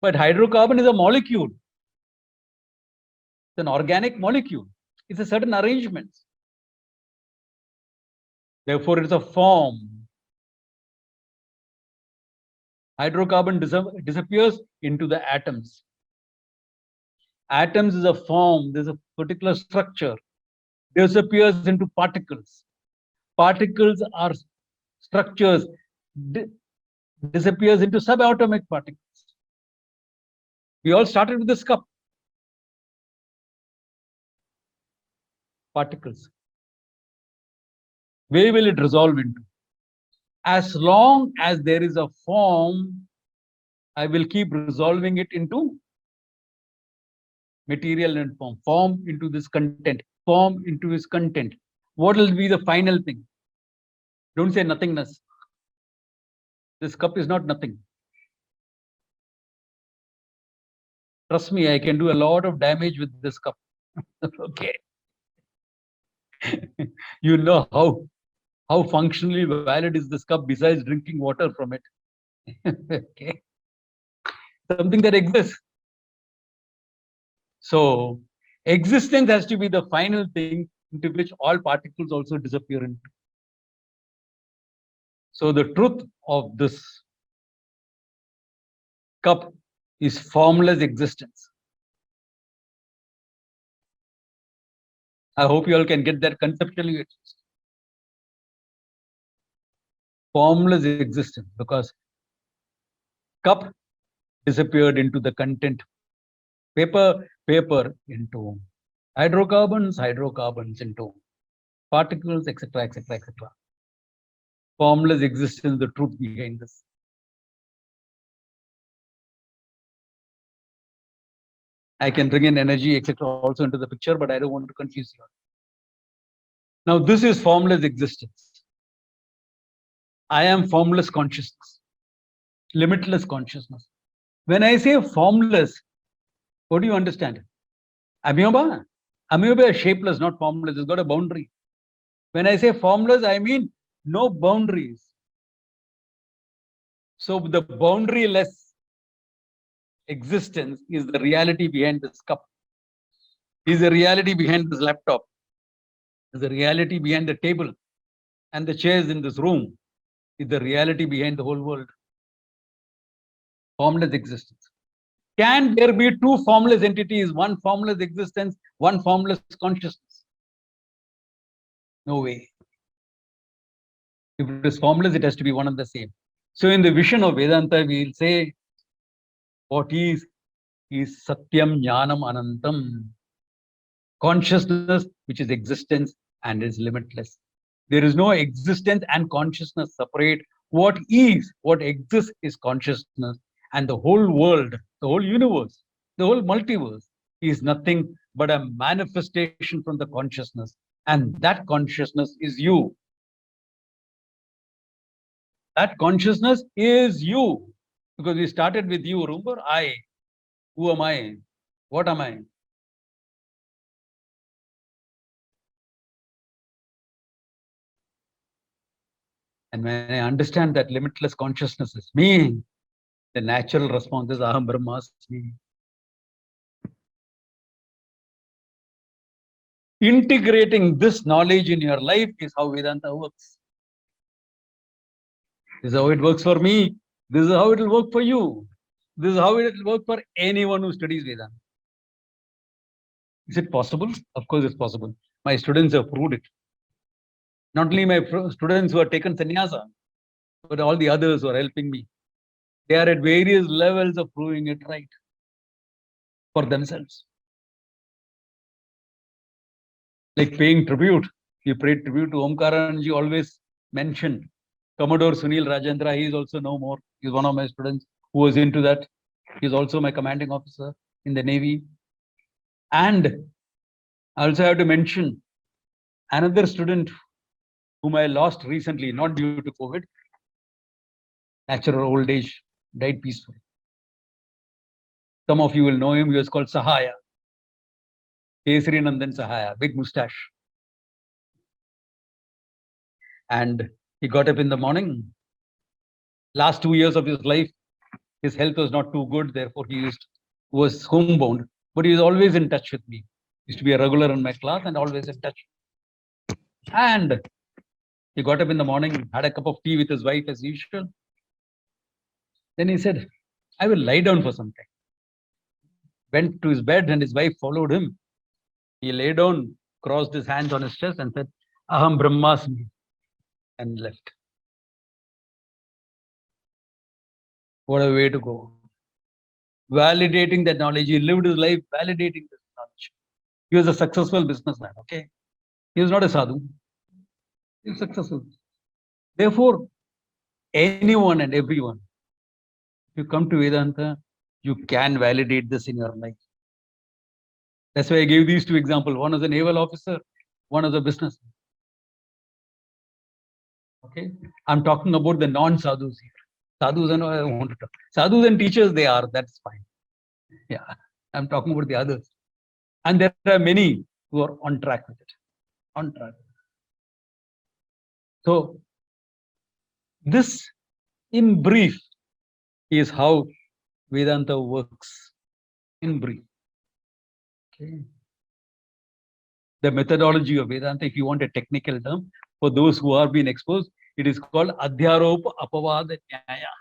But hydrocarbon is a molecule. It's an organic molecule. It's a certain arrangement. Therefore, it's a form. Hydrocarbon disappears into the atoms. Atoms is a form. There's a particular structure. Disappears into particles. Particles are structures. Disappears into subatomic particles. We all started with this cup. Particles. Where will it resolve into? As long as there is a form, I will keep resolving it into material and form. Form into this content. Form into its content. What will be the final thing? Don't say nothingness. This cup is not nothing. Trust me, I can do a lot of damage with this cup. Okay. You know how functionally valid is this cup besides drinking water from it. Okay. Something that exists. So existence has to be the final thing into which all particles also disappear into. So the truth of this cup is formless existence. I hope you all can get that conceptually. Formless existence, because cup disappeared into the content. Paper into hydrocarbons into particles, etc., etc., etc. Formless existence, the truth behind this. I can bring in energy, etc., also into the picture, but I don't want to confuse you. Now, this is formless existence. I am formless consciousness, limitless consciousness. When I say formless, what do you understand? Amoeba? Amoeba is shapeless, not formless. It's got a boundary. When I say formless, I mean no boundaries. So the boundaryless existence is the reality behind this cup, is the reality behind this laptop, is the reality behind the table and the chairs in this room, is the reality behind the whole world. Formless existence. Can there be two formless entities, one formless existence, one formless consciousness? No way. If it is formless, it has to be one and the same. So in the vision of Vedanta, we will say what is Satyam Jnanam Anantam. Consciousness, which is existence and is limitless. There is no existence and consciousness separate. What exists is consciousness, and the whole world, the whole universe, the whole multiverse is nothing but a manifestation from the consciousness, and that consciousness is you. That consciousness is you, because we started with you. Remember, I. Who am I? What am I? And when I understand that limitless consciousness is me, the natural response is Aham Brahmasmi. Integrating this knowledge in your life is how Vedanta works. This is how it works for me. This is how it will work for you. This is how it will work for anyone who studies Vedanta. Is it possible? Of course, it's possible. My students have proved it. Not only my students who have taken sannyasa, but all the others who are helping me. They are at various levels of proving it right for themselves. Like paying tribute. You paid tribute to Omkaranji, always mentioned Commodore Sunil Rajendra. He is also no more. He is one of my students who was into that. He is also my commanding officer in the Navy. And I also have to mention another student whom I lost recently, not due to COVID, natural old age, died peacefully. Some of you will know him. He was called Sahaya. Kesari Nandan Sahaya, big mustache. And he got up in the morning. Last 2 years of his life, his health was not too good. Therefore, he was homebound. But he was always in touch with me. He used to be a regular in my class and always in touch. And he got up in the morning, had a cup of tea with his wife as usual. Then he said, I will lie down for some time. Went to his bed and his wife followed him. He lay down, crossed his hands on his chest and said, Aham Brahmasmi, and left. What a way to go. Validating that knowledge. He lived his life validating this knowledge. He was a successful businessman, okay? He was not a sadhu. He was successful. Therefore, anyone and everyone, if you come to Vedanta, you can validate this in your life. That's why I gave these two examples. One is a naval officer, one is a businessman. Okay? I'm talking about the non-sadhus here. Sadhus and I want to talk. Sadhus and teachers, they are, that's fine. Yeah. I'm talking about the others. And there are many who are on track with it. On track. So, this, in brief, is how Vedanta works. In brief. Okay. The methodology of Vedanta, if you want a technical term, for those who are being exposed, it is called Adhyaropa Apavada Nyaya.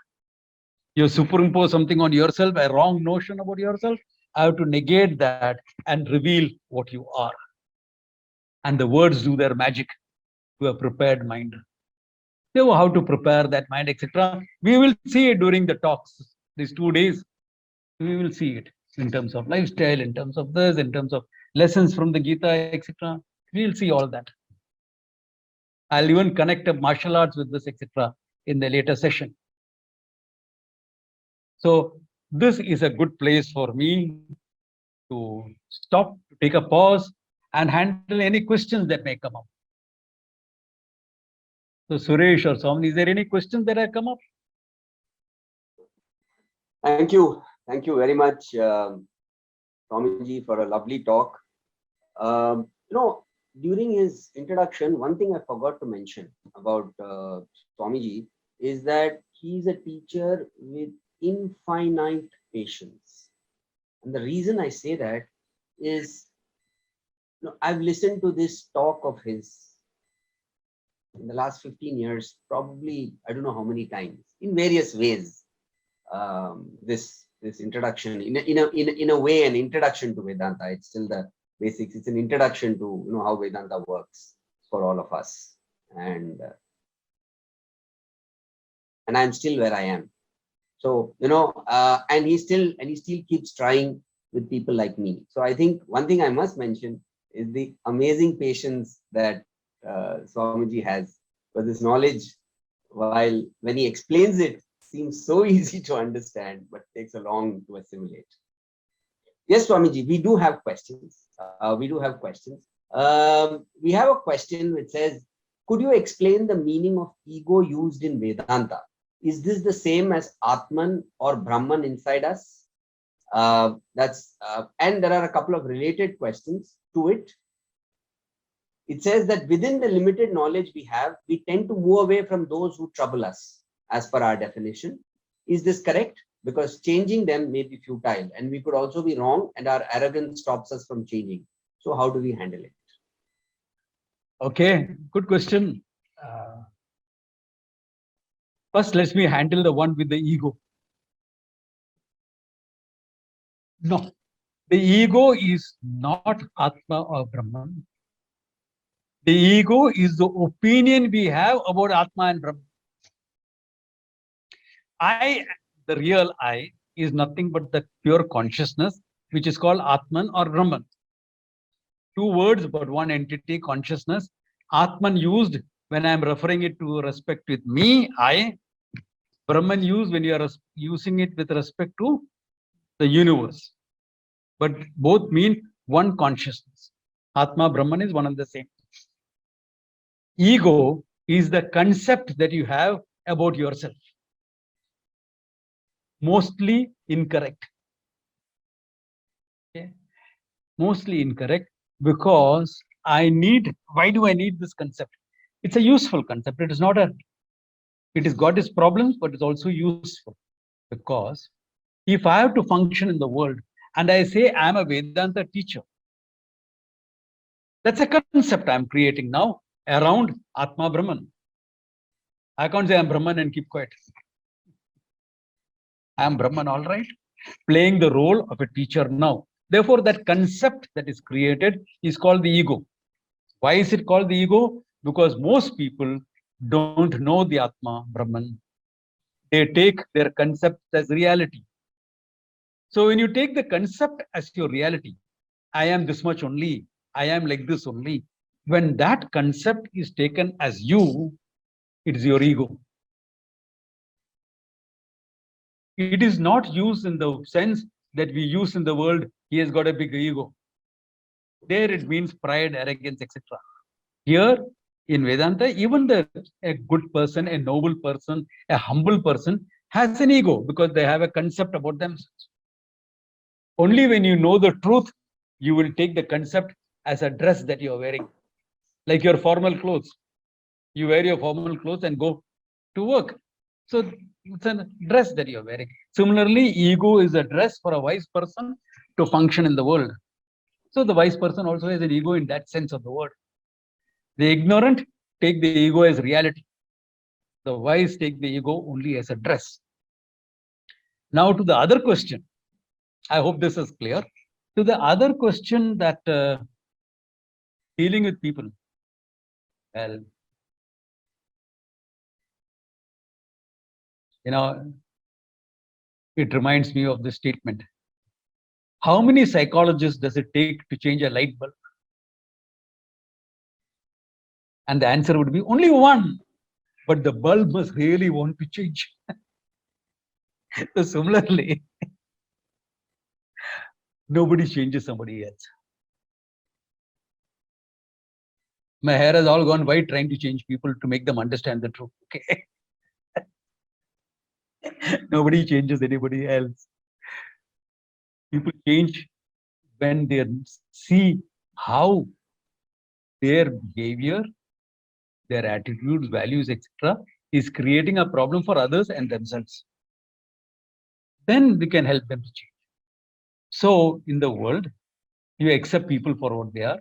You superimpose something on yourself, a wrong notion about yourself. I have to negate that and reveal what you are. And the words do their magic to a prepared mind. They know how to prepare that mind, etc. We will see it during the talks. These 2 days, we will see it in terms of lifestyle, in terms of this, in terms of lessons from the Gita, etc. We will see all that. I'll even connect up martial arts with this, etc. in the later session. So this is a good place for me to stop, take a pause, and handle any questions that may come up. So Suresh or Swami, is there any questions that have come up? Thank you. Thank you very much, Swamiji, for a lovely talk. You know, during his introduction, one thing I forgot to mention about Swamiji is that he is a teacher with infinite patience. And the reason I say that is, I've listened to this talk of his in the last 15 years, probably, I don't know how many times, in various ways. This introduction, in a way, an introduction to Vedanta. It's still the basics. It's an introduction to how Vedanta works for all of us. And I'm still where I am. So and he still keeps trying with people like me. So I think one thing I must mention is the amazing patience that Swamiji has for this knowledge. While when he explains it, seems so easy to understand, but takes a long to assimilate. Yes, Swamiji, we do have questions. We have a question which says, could you explain the meaning of ego used in Vedanta? Is this the same as Atman or Brahman inside us? And there are a couple of related questions to it. It says that within the limited knowledge we have, we tend to move away from those who trouble us, as per our definition. Is this correct? Because changing them may be futile, and we could also be wrong, and our arrogance stops us from changing. So how do we handle it? Okay, good question. First, let me handle the one with the ego. No, the ego is not Atma or Brahman. The ego is the opinion we have about Atma and Brahman. The real I, is nothing but the pure consciousness, which is called Atman or Brahman. Two words, but one entity, consciousness. Atman used when I am referring it to respect with me, I. Brahman used when you are using it with respect to the universe. But both mean one consciousness. Atma, Brahman is one and the same. Ego is the concept that you have about yourself. Mostly incorrect. Okay? Mostly incorrect because why do I need this concept? It's a useful concept. It has got its problems, but it's also useful. Because if I have to function in the world and I say I'm a Vedanta teacher, that's a concept I'm creating now around Atma Brahman. I can't say I'm Brahman and keep quiet. I'm Brahman, all right, playing the role of a teacher now. Therefore, that concept that is created is called the ego. Why is it called the ego? Because most people don't know the Atma Brahman. They take their concept as reality. So when you take the concept as your reality, I am this much only, I am like this only. When that concept is taken as you, it is your ego. It is not used in the sense that we use in the world, he has got a big ego. There it means pride, arrogance, etc. Here in Vedanta, even a good person, a noble person, a humble person has an ego because they have a concept about themselves. Only when you know the truth, you will take the concept as a dress that you are wearing, like your formal clothes. You wear your formal clothes and go to work. So it's a dress that you're wearing. Similarly, ego is a dress for a wise person to function in the world. So the wise person also has an ego in that sense of the word. The ignorant take the ego as reality. The wise take the ego only as a dress. Now to the other question. I hope this is clear. To the other question that dealing with people. Well, it reminds me of this statement. How many psychologists does it take to change a light bulb? And the answer would be only one, but the bulb must really want to change. So similarly, nobody changes somebody else. My hair has all gone white trying to change people to make them understand the truth. Okay. Nobody changes anybody else. People change when they see how their behavior, their attitudes, values, etc., is creating a problem for others and themselves. Then we can help them to change. So in the world, you accept people for what they are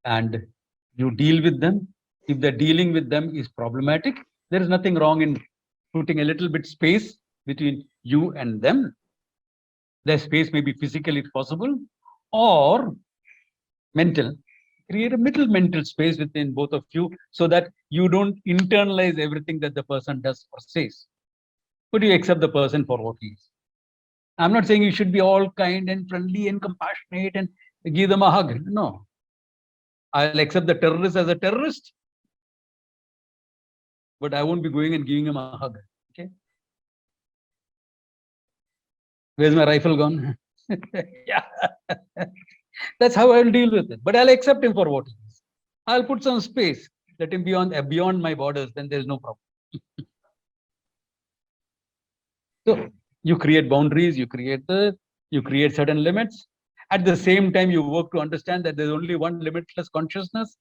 and you deal with them. If the dealing with them is problematic, there is nothing wrong in putting a little bit space between you and them. The space may be physically possible or mental. Create a middle mental space within both of you so that you don't internalize everything that the person does or says, but you accept the person for what he is. I'm not saying you should be all kind and friendly and compassionate and give them a hug. No. I'll accept the terrorist as a terrorist, but I won't be going and giving him a hug. Okay. Where's my rifle gone? Yeah. That's how I'll deal with it. But I'll accept him for what he is. I'll put some space, let him be beyond my borders, then there's no problem. So you create boundaries, you create certain limits. At the same time, you work to understand that there's only one limitless consciousness.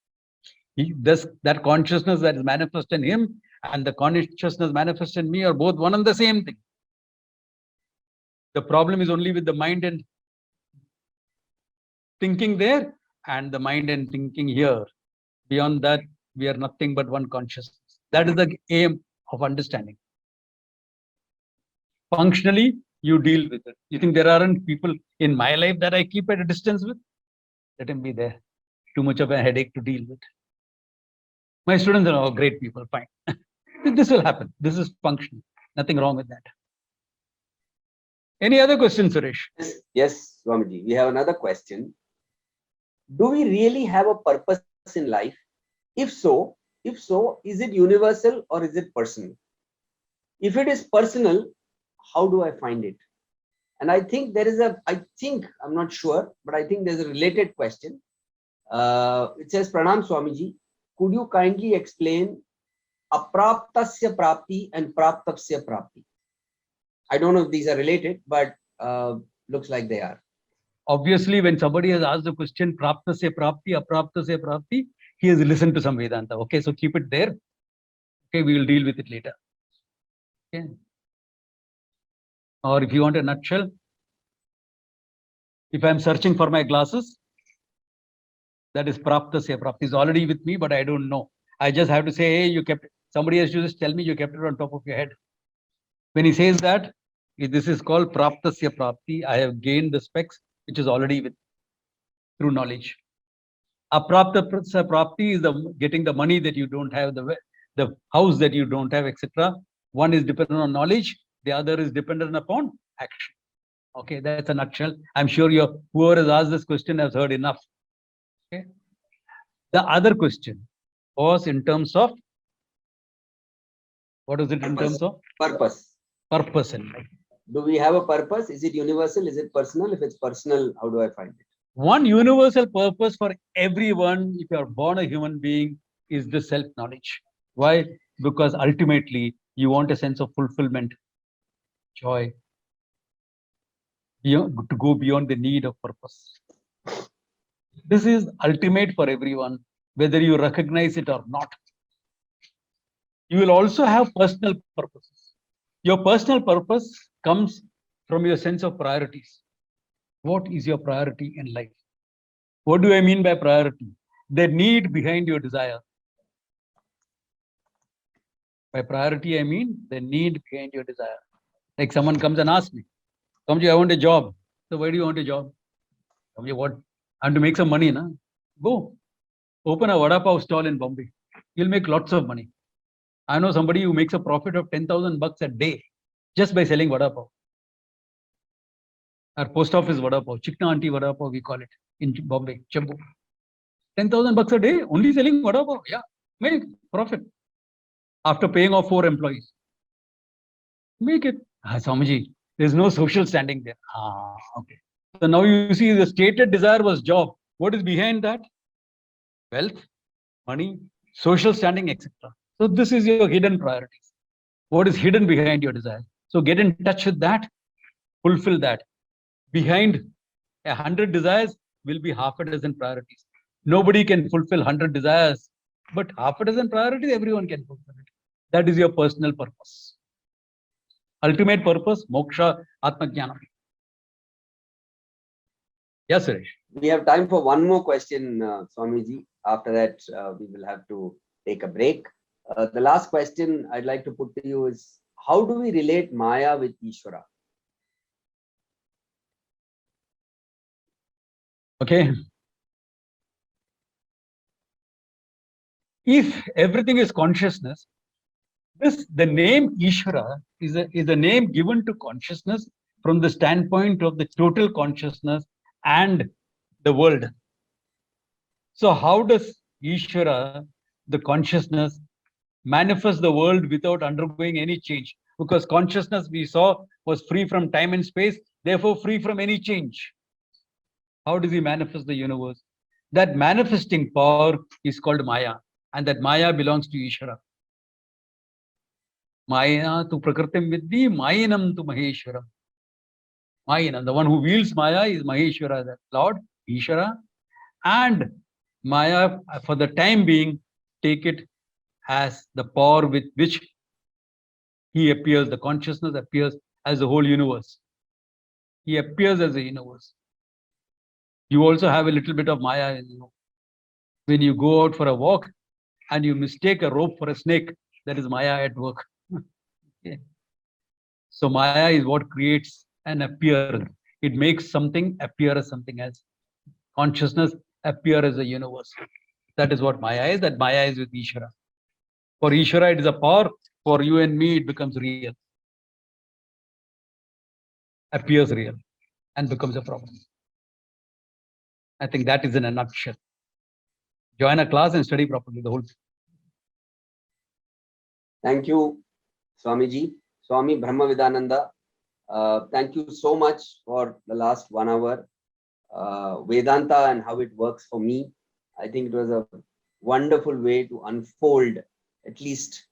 That consciousness that is manifest in him and the consciousness manifest in me are both one and the same thing. The problem is only with the mind and thinking there and the mind and thinking here. Beyond that, we are nothing but one consciousness. That is the aim of understanding. Functionally, you deal with it. You think there aren't people in my life that I keep at a distance with? Let him be there. Too much of a headache to deal with. My students are all great people, fine. This will happen. This is functional. Nothing wrong with that. Any other questions, Suresh? Yes, Swamiji. We have another question. Do we really have a purpose in life? If so, is it universal or is it personal? If it is personal, how do I find it? And I think there is I'm not sure, but I think there's a related question. It says, Pranam Swamiji, could you kindly explain apraptasya prapti and praptasya prapti? I don't know if these are related, but looks like they are. Obviously, when somebody has asked the question, praptasya prapti, apraptasya prapti, he has listened to some Vedanta. Okay, so keep it there. Okay, we will deal with it later. Okay. Or if you want a nutshell, if I'm searching for my glasses, that is praptasya prapti is already with me, but I don't know. I just have to say, hey, you kept it. Somebody has to just tell me you kept it on top of your head. When he says that, this is called praptasya prapti. I have gained the specs, which is already with through knowledge. Apraptasya prapti is getting the money that you don't have, the house that you don't have, etc. One is dependent on knowledge, the other is dependent upon action. Okay, that's a nutshell. I'm sure whoever has asked this question has heard enough. Okay. The other question was in terms of, what is it in terms of? Purpose. Purpose in life. Do we have a purpose? Is it universal? Is it personal? If it's personal, how do I find it? One universal purpose for everyone, if you are born a human being, is the self-knowledge. Why? Because ultimately, you want a sense of fulfillment, joy, to go beyond the need of purpose. This is ultimate for everyone, whether you recognize it or not. You will also have personal purposes. Your personal purpose comes from your sense of priorities. What is your priority in life? What do I mean by priority? The need behind your desire. By priority, I mean the need behind your desire. Like someone comes and asks me, Swamiji, I want a job. So why do you want a job? Swamiji, what? I want to make some money, na? Go. Open a vada pav stall in Bombay. You'll make lots of money. I know somebody who makes a profit of 10,000 bucks a day just by selling vada pav. Our post office vada pav, Chikna Auntie vada pav, we call it in Bombay, Chambu. 10,000 bucks a day, only selling vada pav. Yeah, make profit. After paying off 4 employees. Make it. Swamiji, there's no social standing there. Okay. So now you see the stated desire was job. What is behind that? Wealth, money, social standing, etc. So this is your hidden priorities. What is hidden behind your desire? So get in touch with that, fulfill that. Behind 100 desires will be half a dozen priorities. Nobody can fulfill 100 desires, but half a dozen priorities, everyone can fulfill it. That is your personal purpose. Ultimate purpose, moksha, atma jnana. Yes, Suresh. We have time for one more question, Swamiji. After that, we will have to take a break. The last question I'd like to put to you is, how do we relate Maya with Ishvara? Okay. If everything is consciousness, the name Ishvara is a name given to consciousness from the standpoint of the total consciousness and the world. So how does Ishvara, the consciousness, manifest the world without undergoing any change? Because consciousness, we saw, was free from time and space, therefore free from any change. How does he manifest the universe? That manifesting power is called Maya, and that Maya belongs to Ishvara. Maya tu prakritim vidhi, Mayinam tu Maheshwaram. Mayinam, the one who wields Maya is Maheshwara, the Lord, Ishvara. And Maya, for the time being, take it as the power with which he appears, the consciousness appears as the whole universe. He appears as a universe. You also have a little bit of Maya in you. When you go out for a walk and you mistake a rope for a snake, that is Maya at work. Okay. So Maya is what creates an appearance. It makes something appear as something else. Consciousness appear as a universe. That is what Maya is. That Maya is with Ishvara. For Ishvara, it is a power. For you and me, it becomes real. Appears real and becomes a problem. I think that is in a nutshell. Join a class and study properly the whole thing. Thank you, Swamiji. Swami Brahmavidananda, thank you so much for the last 1 hour. Vedanta and how it works for me. I think it was a wonderful way to unfold, at least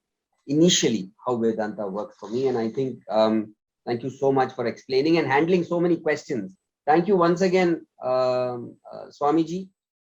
initially, how Vedanta works for me. And I think, thank you so much for explaining and handling so many questions. Thank you once again, Swamiji.